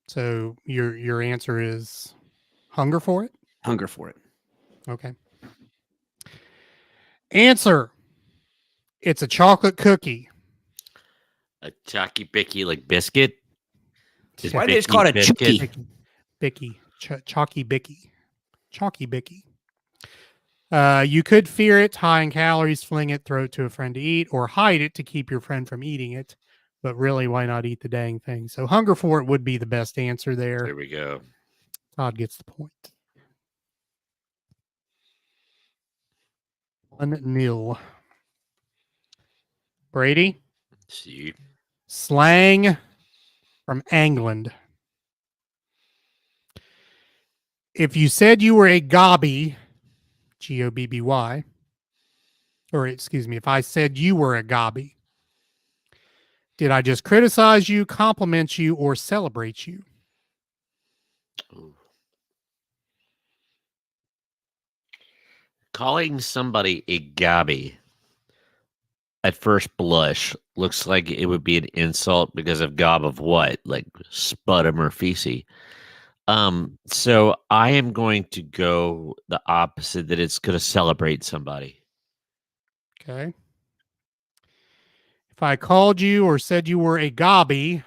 So your answer is hunger for it? Hunger for it. Okay. Answer. It's a chocolate cookie. A chalky bicky like biscuit. Is Why do they just bicky call it a biscuit? chooky? Bicky. Chalky bicky. Chalky bicky. You could fear it, high in calories, fling it, throw it to a friend to eat, or hide it to keep your friend from eating it. But really, why not eat the dang thing? So hunger for it would be the best answer there. There we go. Todd gets the point. 1-0. Brady. See. Slang from England. If you said you were a gobby, Gobby, or excuse me, if I said you were a gobby, did I just criticize you, compliment you, or celebrate you? Ooh. Calling somebody a gobby at first blush looks like it would be an insult because of gob of what? Like sputum or feces. So I am going to go the opposite, that it's going to celebrate somebody. Okay. If I called you or said you were a gobby,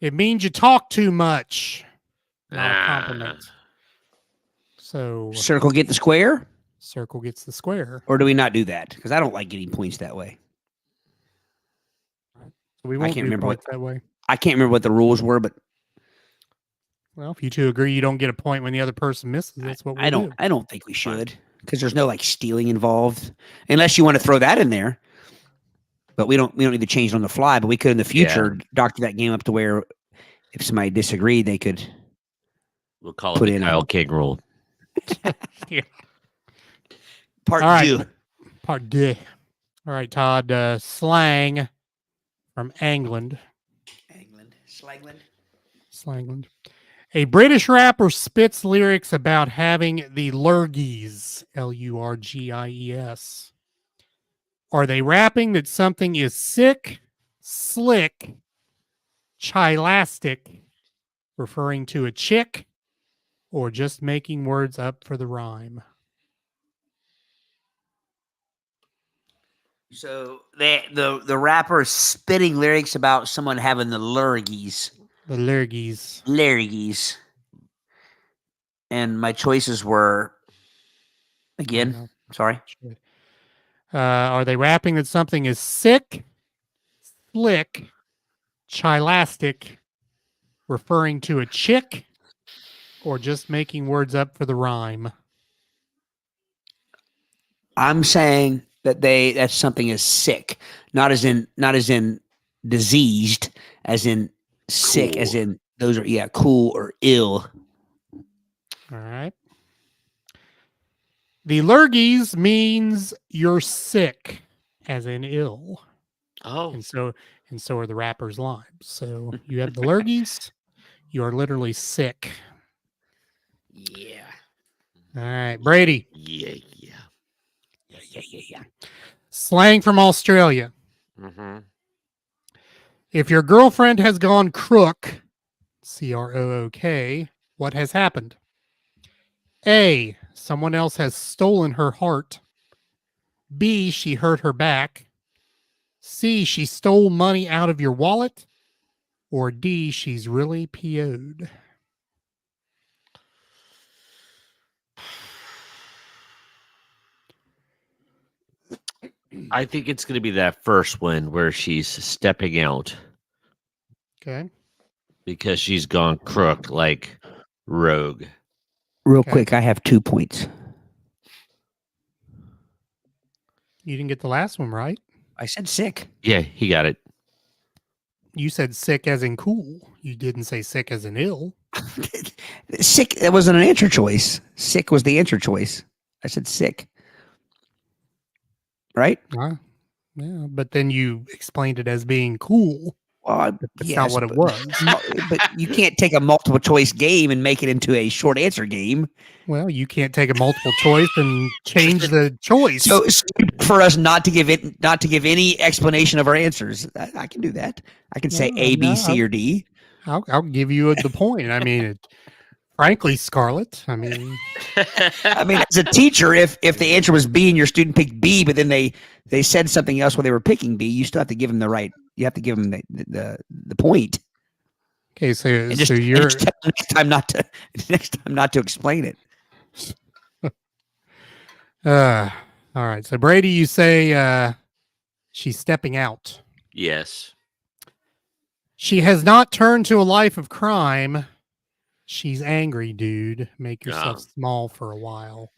it means you talk too much. Not a compliment. So Circle get the square? circle gets the square. Or do we not do that? Because I don't like getting points that way. So we won't can't do remember points that way. I can't remember what the rules were, but Well, if you two agree you don't get a point when the other person misses, that's what we'll do. I don't think we should, because there's no like stealing involved, unless you want to throw that in there. But we don't need to change it on the fly. But we could in the future doctor that game up to where if somebody disagreed, they could. We'll call Put it the in Kyle King rule. Yeah. Part All right. 2. Part D. All right, Todd. Slang from England. Slangland. A British rapper spits lyrics about having the lurgies. Lurgies. Are they rapping that something is sick, slick, chilastic, referring to a chick, or just making words up for the rhyme? So the rapper is spitting lyrics about someone having the lurgies. The lurgies. Lurgies. And my choices were, again, sorry. Are they rapping that something is sick, slick, chilastic, referring to a chick, or just making words up for the rhyme? I'm saying that something is sick, not as in diseased, as in sick, Cool. as in those are cool or ill. All right. The lurgies means you're sick, as in ill. Oh, And so are the rappers' lives. So you have the lurgies, you are literally sick. Yeah. All right, Brady. yeah. Slang from Australia. Mm-hmm. If your girlfriend has gone crook, CROOK, what has happened? A, someone else has stolen her heart. B, she hurt her back. C, she stole money out of your wallet. Or D, she's really PO'd. I think it's going to be that first one where she's stepping out Okay. because she's gone crook like Rogue. Real Okay. quick, I have 2 points. You didn't get the last one right. I said sick. Yeah, he got it. You said sick as in cool. You didn't say sick as in ill. Sick. That wasn't an answer choice. Sick was the answer choice. I said sick. Right? Yeah, but then you explained it as being cool. Well, That's not what it was. But you can't take a multiple choice game and make it into a short answer game. Well, you can't take a multiple choice and change the choice. So for us not to give any explanation of our answers, I can do that. I can say A, B, C, or D. I'll give you the point. I mean, frankly, Scarlett. I mean, As a teacher, if the answer was B and your student picked B, but then they said something else when they were picking B, you still have to give them the right. You have to give them the point. okay, so And just, you're and just tell them next time not to explain it. all right. So Brady, you say she's stepping out. Yes. She has not turned to a life of crime. She's angry, dude. Make yourself small for a while.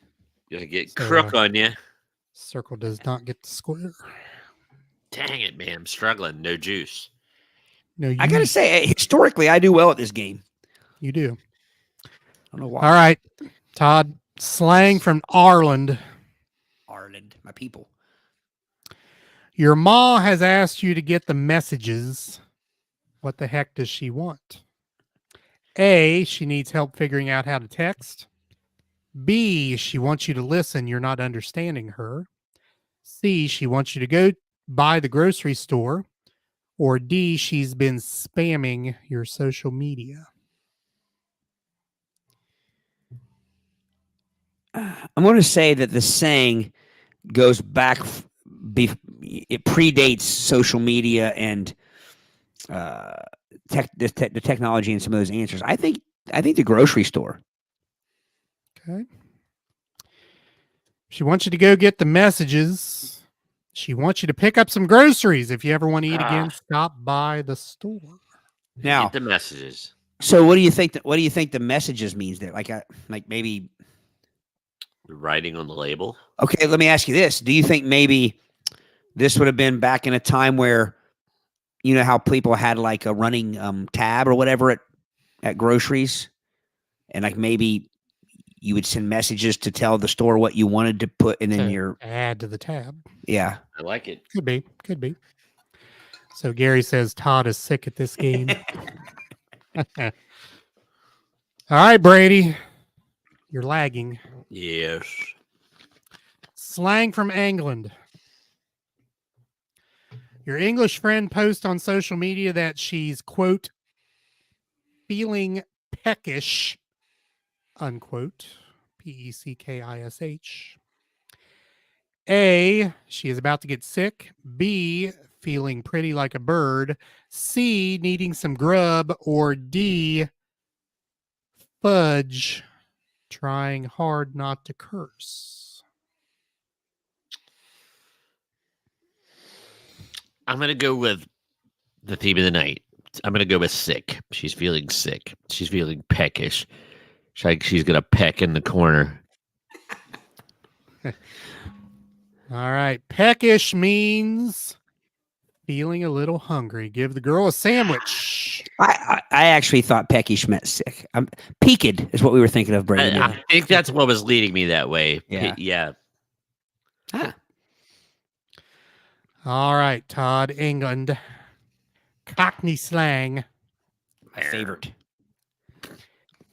Gonna get crook on you. Circle does not get the square. Dang it, man. I'm struggling. No juice. No, I gotta say, historically, I do well at this game. you do. I don't know why. All right, Todd. Slang from Ireland. Ireland, my people. Your ma has asked you to get the messages. What the heck does she want? A, she needs help figuring out how to text. B, she wants you to listen. You're not understanding her. C, she wants you to go by the grocery store. Or D, she's been spamming your social media. I'm going to say that the saying goes back. It predates social media and the technology and some of those answers. I think the grocery store. Okay. She wants you to go get the messages. She wants you to pick up some groceries. If you ever want to eat again, stop by the store. Now, Get the messages. so what do you think? What do you think the messages means there? Like maybe. Writing on the label. Okay, let me ask you this: do you think maybe this would have been back in a time where, you know, how people had like a running tab or whatever at groceries, and like maybe you would send messages to tell the store what you wanted to put, and then your add to the tab. Yeah, I like it. Could be. So Gary says Todd is sick at this game. All right, Brady, you're lagging. Yes. Slang from England. Your English friend posts on social media that she's, quote, feeling peckish, unquote, Peckish. A, she is about to get sick. B, feeling pretty like a bird. C, needing some grub. Or D, fudge, trying hard not to curse. I'm going to go with the theme of the night. I'm gonna go with sick. She's feeling sick. She's feeling peckish. She's gonna peck in the corner. All right. Peckish means feeling a little hungry. Give the girl a sandwich. I actually thought peckish meant sick. Peaked is what we were thinking of, Brady. I think that's what was leading me that way. Yeah. Ah. All right, Todd, England. Cockney slang. My favorite.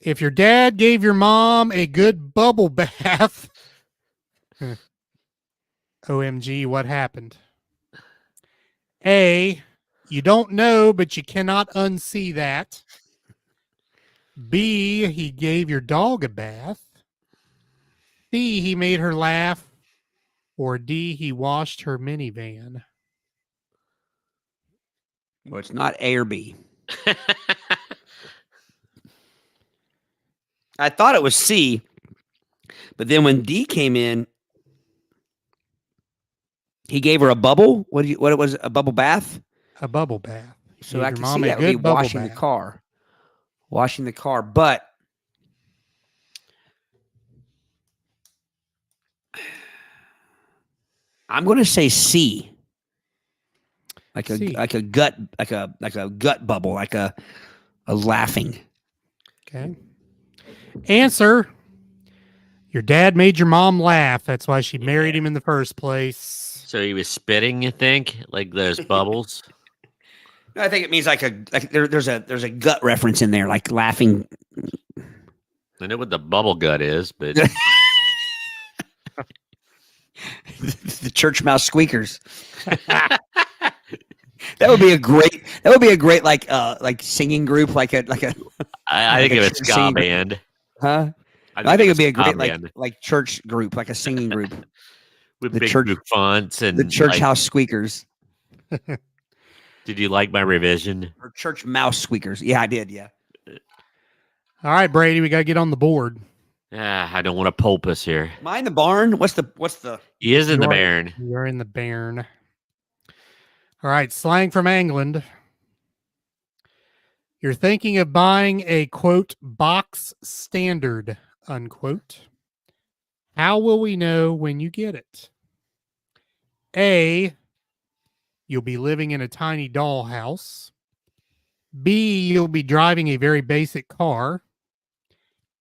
If your dad gave your mom a good bubble bath, OMG, what happened? A, you don't know, but you cannot unsee that. B, he gave your dog a bath. C, he made her laugh. Or D, he washed her minivan. Well, it's not A or B. I thought it was C, but then when D came in, he gave her a bubble. What it was? A bubble bath. A bubble bath. So Gave I your can mom see a that would be good bubble washing the bath. car. Washing the car, but I'm going to say C. Like a C. gut bubble, like a laughing. Okay. Answer. Your dad made your mom laugh. That's why she married him in the first place. So he was spitting, you think, like those bubbles? No, I think it means there's a gut reference in there, like laughing. I know what the bubble gut is, but The church mouse squeakers. That would be a great like singing group, like a I think like of a a church ska singing group. band. Huh? I think it'd be a ska great band like church group, like a singing group. with the big church- fonts and The church like, house squeakers. Did you like my revision? Or church mouse squeakers. Yeah, I did, yeah. All right, Brady, we got to get on the board. I don't want to pulp us here. Am I in the barn? What's the He is in You the are- Baron. You're in the Bairn. All right, slang from England. You're thinking of buying a, quote, box standard, unquote. How will we know when you get it? A, you'll be living in a tiny dollhouse. B, you'll be driving a very basic car.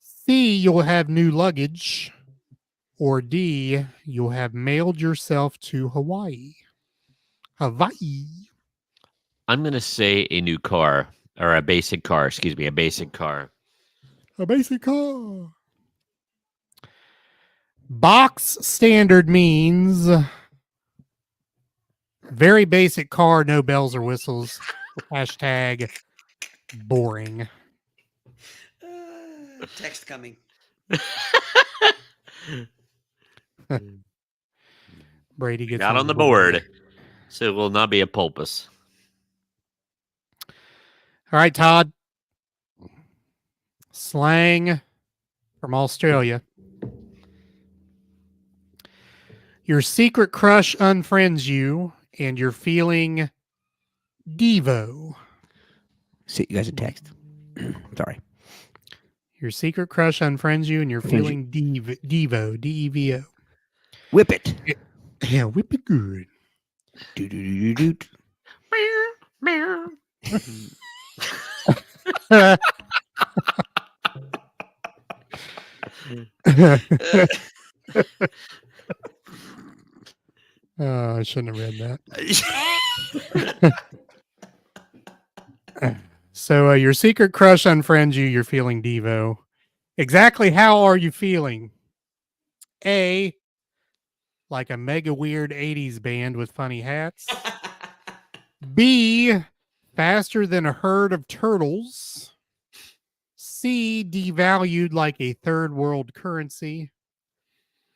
C, you'll have new luggage. Or D, you'll have mailed yourself to Hawaii. Hawaii. I'm going to say a new car or a basic car. Excuse me, a basic car. A basic car. Box standard means very basic car, no bells or whistles. Hashtag boring. text coming? Brady gets Got on the board. So it will not be a pulpus. All right, Todd. Slang from Australia. Your secret crush unfriends you, and you're feeling Devo. See, you guys a text. Sorry. Your secret crush unfriends you, and you're feeling Devo. D-E-V-O. Whip it. Yeah, whip it good. Do do do do do. Oh, I shouldn't have read that. So your secret crush unfriends you. You're feeling Devo. Exactly how are you feeling? A, like a mega weird 80s band with funny hats. B, faster than a herd of turtles. C, devalued like a third world currency.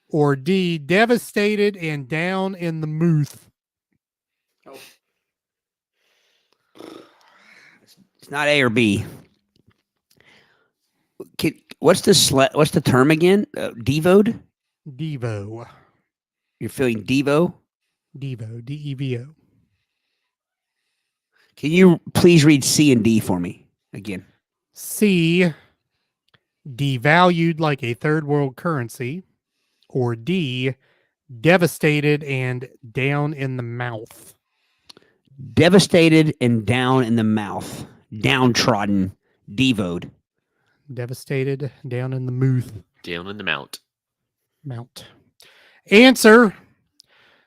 Or D, devastated and down in the mooth. It's not A or B. What's the term again? Devoed? Devo. You're feeling Devo? Devo. D-E-V-O. Can you please read C and D for me again? C, devalued like a third world currency, or D, devastated and down in the mouth. Devastated and down in the mouth. Downtrodden. Devoed. Devastated, down in the mouth. Down in the mount. Mount. Answer.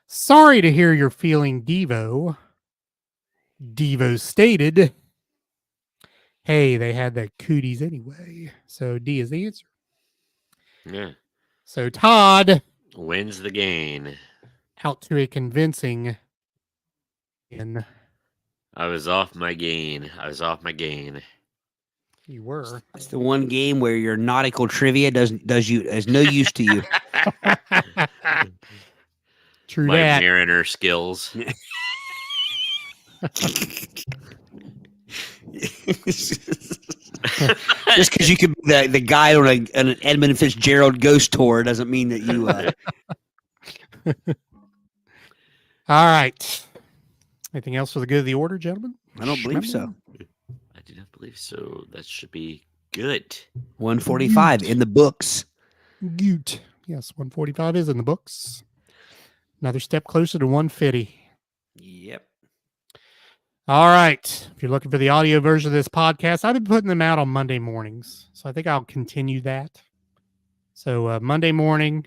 Sorry to hear you're feeling Devo. Devo stated. Hey, they had the cooties anyway. So D is the answer. Yeah. So Todd Wins the game. out to a convincing in. I was off my gain. You were. It's the one game where your nautical trivia is no use to you. True My that. mariner skills. Just because you could be the guy on an Edmund Fitzgerald ghost tour doesn't mean that you. All right. Anything else for the good of the order, gentlemen? I don't believe so. I do not believe so. That should be good. 145 in the books. Goot. Yes, 145 is in the books. Another step closer to 150. Yep. All right. If you're looking for the audio version of this podcast, I've been putting them out on Monday mornings. So I think I'll continue that. So Monday morning,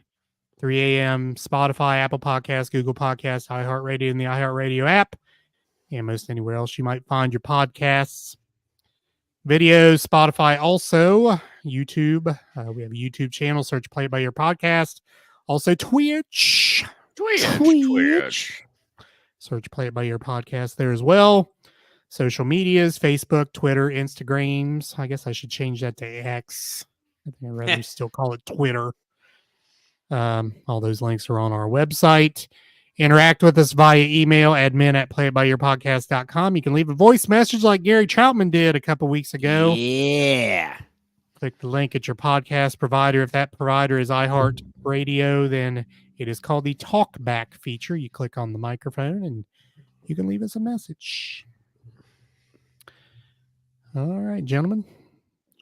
3 a.m., Spotify, Apple Podcasts, Google Podcasts, iHeartRadio, and the iHeartRadio app, and most anywhere else you might find your podcasts. Videos, Spotify, also YouTube. We have a YouTube channel. Search Play It By Ear Podcast. Also Twitch. Search Play It By Ear Podcast there as well. Social medias, Facebook, Twitter, Instagrams. I guess I should change that to X. I think I'd rather still call it Twitter. All those links are on our website. Interact with us via email, admin@playitbyyourpodcast.com. You can leave a voice message like Gary Troutman did a couple weeks ago. Yeah. Click the link at your podcast provider. If that provider is iHeartRadio, then it is called the Talkback feature. You click on the microphone and you can leave us a message. All right, gentlemen.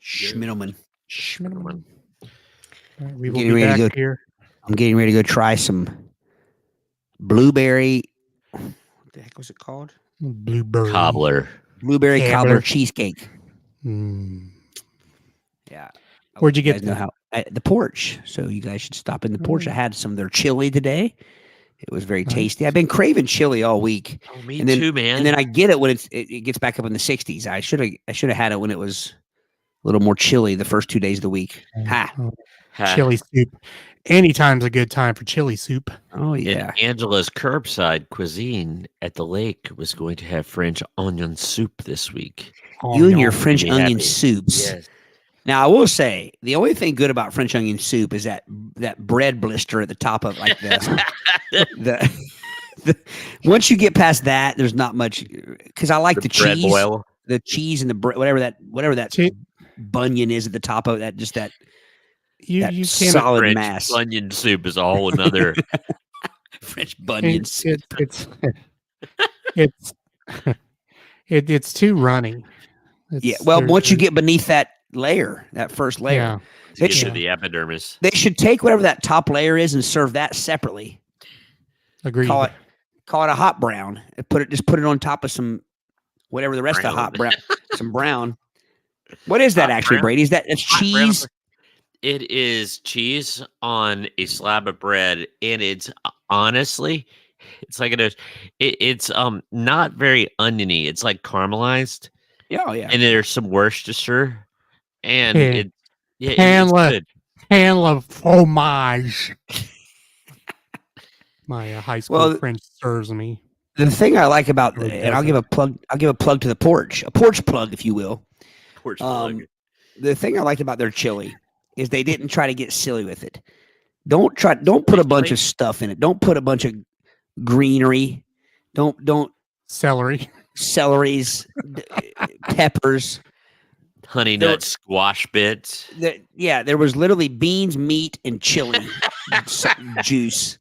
Schmiddleman. Schmiddleman. All right, we will Getting be ready to back go- here. I'm getting ready to go try some blueberry. What the heck was it called? Blueberry. Cobbler. Blueberry Cobbler. cobbler cheesecake. Mm. Yeah. Where'd you You get guys know that? how at the porch. So you guys should stop in the porch. I had some of their chili today. It was very Nice. tasty. I've been craving chili all week. Oh, me And then- too, man. And then I get it when it gets back up in the 60s. I should have had it when it was a little more chilly the first 2 days of the week. Ha. Oh, Ha. chili soup. Anytime's a good time for chili soup. Oh And yeah. Angela's curbside cuisine at the lake was going to have French onion soup this week. You and your Yum. French me onion happy. soups. Yes. Now I will say the only thing good about French onion soup is that bread blister at the top of like the once you get past that, there's not much because I like the bread cheese, boil. the cheese and the bread, whatever that Che- bunion is at the top of that, just that You that can't. solid French mass. onion soup is a whole another. French bunion soup. It's too runny. Yeah. Well, once you get beneath that layer, that first layer, yeah, they Get should to the epidermis. they should take whatever that top layer is and serve that separately. agreed. Call it a hot brown and put it on top of some whatever the rest of the hot brown, some brown. What is that Hot actually, brown? Brady? Is that's Hot brown. cheese? It is cheese on a slab of bread, and it's honestly, it's like it's not very oniony. It's like caramelized, Yeah, oh, yeah. and there's some Worcestershire, and Yeah. it's Panla. good. Pan le fromage. My high school Well, French serves me. The thing I like about Really and I'll give a plug to the porch, a porch plug, if you will. Porch plug. The thing I liked about their chili is they didn't try to get silly with it. Don't put a bunch of stuff in it. Don't put a bunch of greenery. Don't Celery. celeries, peppers. Honey there- nut squash bits. There was literally beans, meat, and chili juice.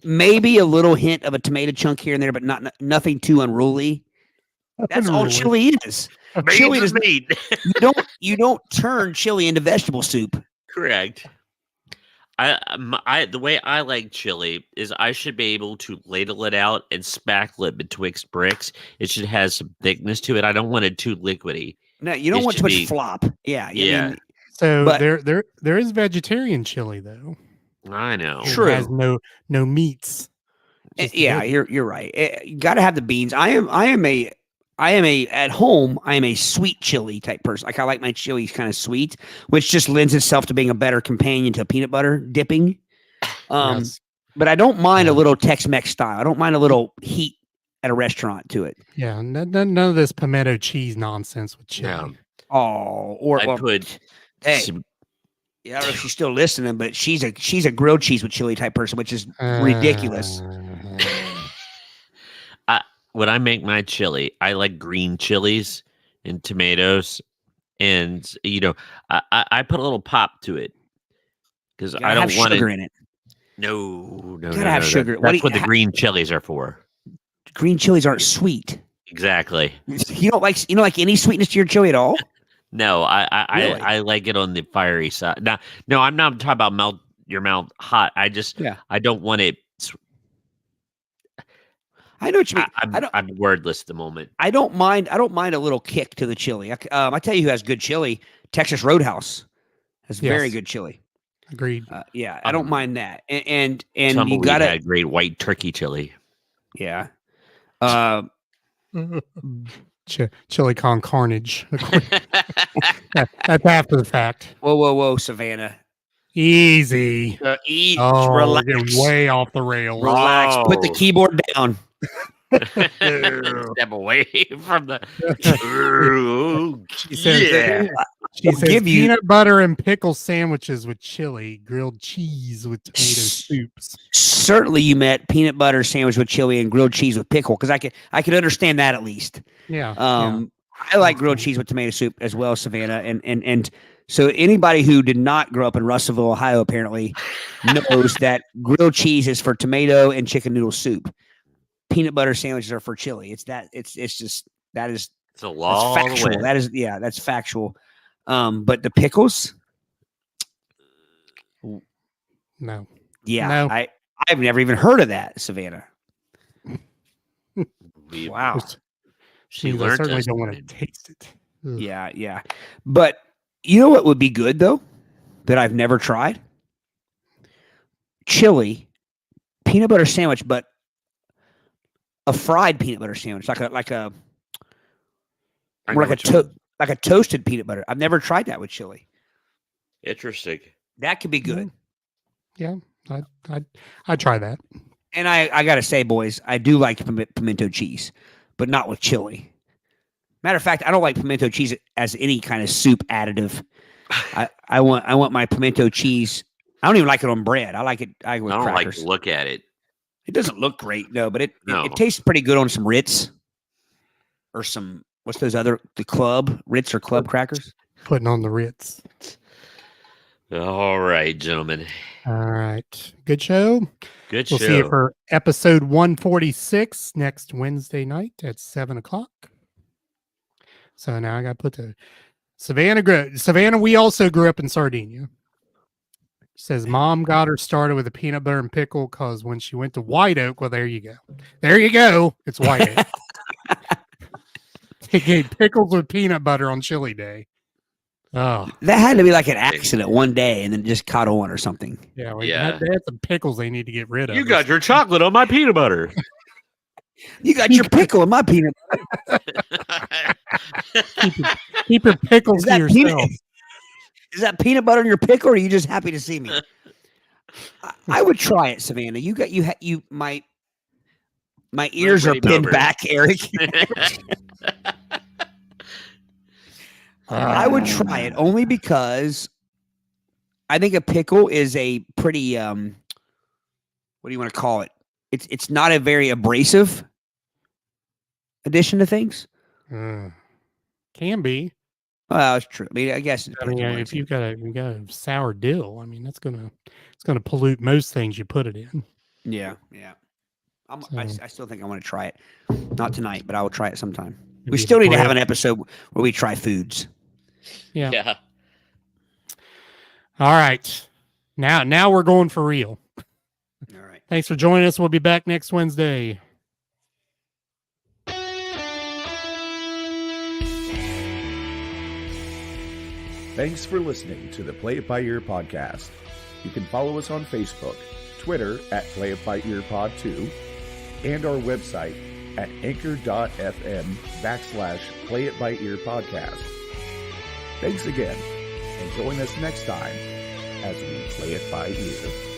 Maybe a little hint of a tomato chunk here and there, but nothing too unruly. That's all Unruly. chili is. Chili Beans does and meat. you don't turn chili into vegetable soup. Correct. The way I like chili is I should be able to ladle it out and spackle it betwixt bricks. It should have some thickness to it. I don't want it too liquidy. No, you don't It want too should much be- flop. Yeah, I Yeah. mean, So But- there is vegetarian chili though. I know. It True. has no meats. Just yeah, veg- you're right. You got to have the beans. I am a at home. I am a sweet chili type person. Like I like my chilies kind of sweet, which just lends itself to being a better companion to peanut butter dipping. Yes. But I don't mind a Yeah. little Tex-Mex style. I don't mind a little heat at a restaurant to it. Yeah, none of this pimento cheese nonsense with chili. Yeah. Oh, or I well, put hey, some, I don't know if she's still listening, but she's a grilled cheese with chili type person, which is ridiculous. when I make my chili, I like green chilies and tomatoes, and I put a little pop to it because Gotta I don't have want sugar it. in it. No, Gotta no, have no, sugar. That's what the green chilies are for. Green chilies aren't sweet. Exactly. You don't like any sweetness to your chili at all? No, Really? I like it on the fiery side. Now, no, I'm not talking about melt your mouth hot. I don't want it. I know what you mean. I'm wordless at the moment. I don't mind a little kick to the chili. I tell you who has good chili. Texas Roadhouse has very Yes. good chili. Agreed. Yeah, I don't mind that. And you Tumbleweed got to had great white turkey chili. yeah. Chili con carnage. That's after the fact. Whoa, Savannah. Easy. Eat, Oh, we're relax, getting way off the rails. relax. Put the Whoa. keyboard down. Step away from the. She says, Yeah. she says give you- peanut butter and pickle sandwiches with chili, grilled cheese with tomato soups. Certainly, you met peanut butter sandwich with chili and grilled cheese with pickle because I could understand that at least. Yeah. I like grilled cheese with tomato soup as well, Savannah, and so anybody who did not grow up in Russellville, Ohio, apparently knows that grilled cheese is for tomato and chicken noodle soup. Peanut butter sandwiches are for chili. It's just that is It's a that's long factual. way. That is that's factual. But the pickles, No. yeah, No. I've never even heard of that, Savannah. We- Wow. She Means I learned certainly us. don't want to taste it. Ugh. Yeah. But you know what would be good though, that I've never tried? Chili, peanut butter sandwich, but a fried peanut butter sandwich, like a I more know like what you mean. like a toasted peanut butter. I've never tried that with chili. Interesting. That could be good. Yeah. I'd try that. And I gotta say, boys, I do like pimento cheese, but not with chili. Matter of fact, I don't like pimento cheese as any kind of soup additive. I want my pimento cheese. I don't even like it on bread. I like it with I don't like crackers. to look at it. It doesn't look great, no, but it No. tastes pretty good on some Ritz or some what's those other Ritz or club crackers. Putting on the Ritz. All right, gentlemen. All right. Good show. Good We'll show. see you for episode 146 next Wednesday night at 7:00. So now I got to put the Savannah. We also grew up in Sardinia. Says mom got her started with a peanut butter and pickle because when she went to White Oak, well, there you go. There you go. It's White Oak. They gave pickles with peanut butter on chili day. Oh, That had to be like an accident one day, and then it just caught on or something. yeah. Yeah. They had some pickles they need to get rid of. You got your chocolate on my peanut butter. You got your pickle in my peanut. Keep your pickles to yourself. Is that peanut butter in your pickle, or are you just happy to see me? I would try it, Savannah. My ears are ready, pinned Bobber. back, Aric. I would try it only because I think a pickle is a pretty what do you want to call it? It's not a very abrasive addition to things. Can be. Well, that's true. I mean, I guess it I mean, depends on what if it's you got a sour dill, I mean that's gonna pollute most things you put it in. in. Yeah. I So- still think I want to try it. Not tonight, but I will try it sometime. We still need to have an episode where we try foods. Yeah. Yeah. All right. Now we're going for real. All right. Thanks for joining us. We'll be back next Wednesday. Thanks for listening to the Play It By Ear podcast. You can follow us on Facebook, Twitter at Play It By Ear Pod 2, and our website at anchor.fm/Play It By Ear podcast. Thanks again, and join us next time as we play it by ear.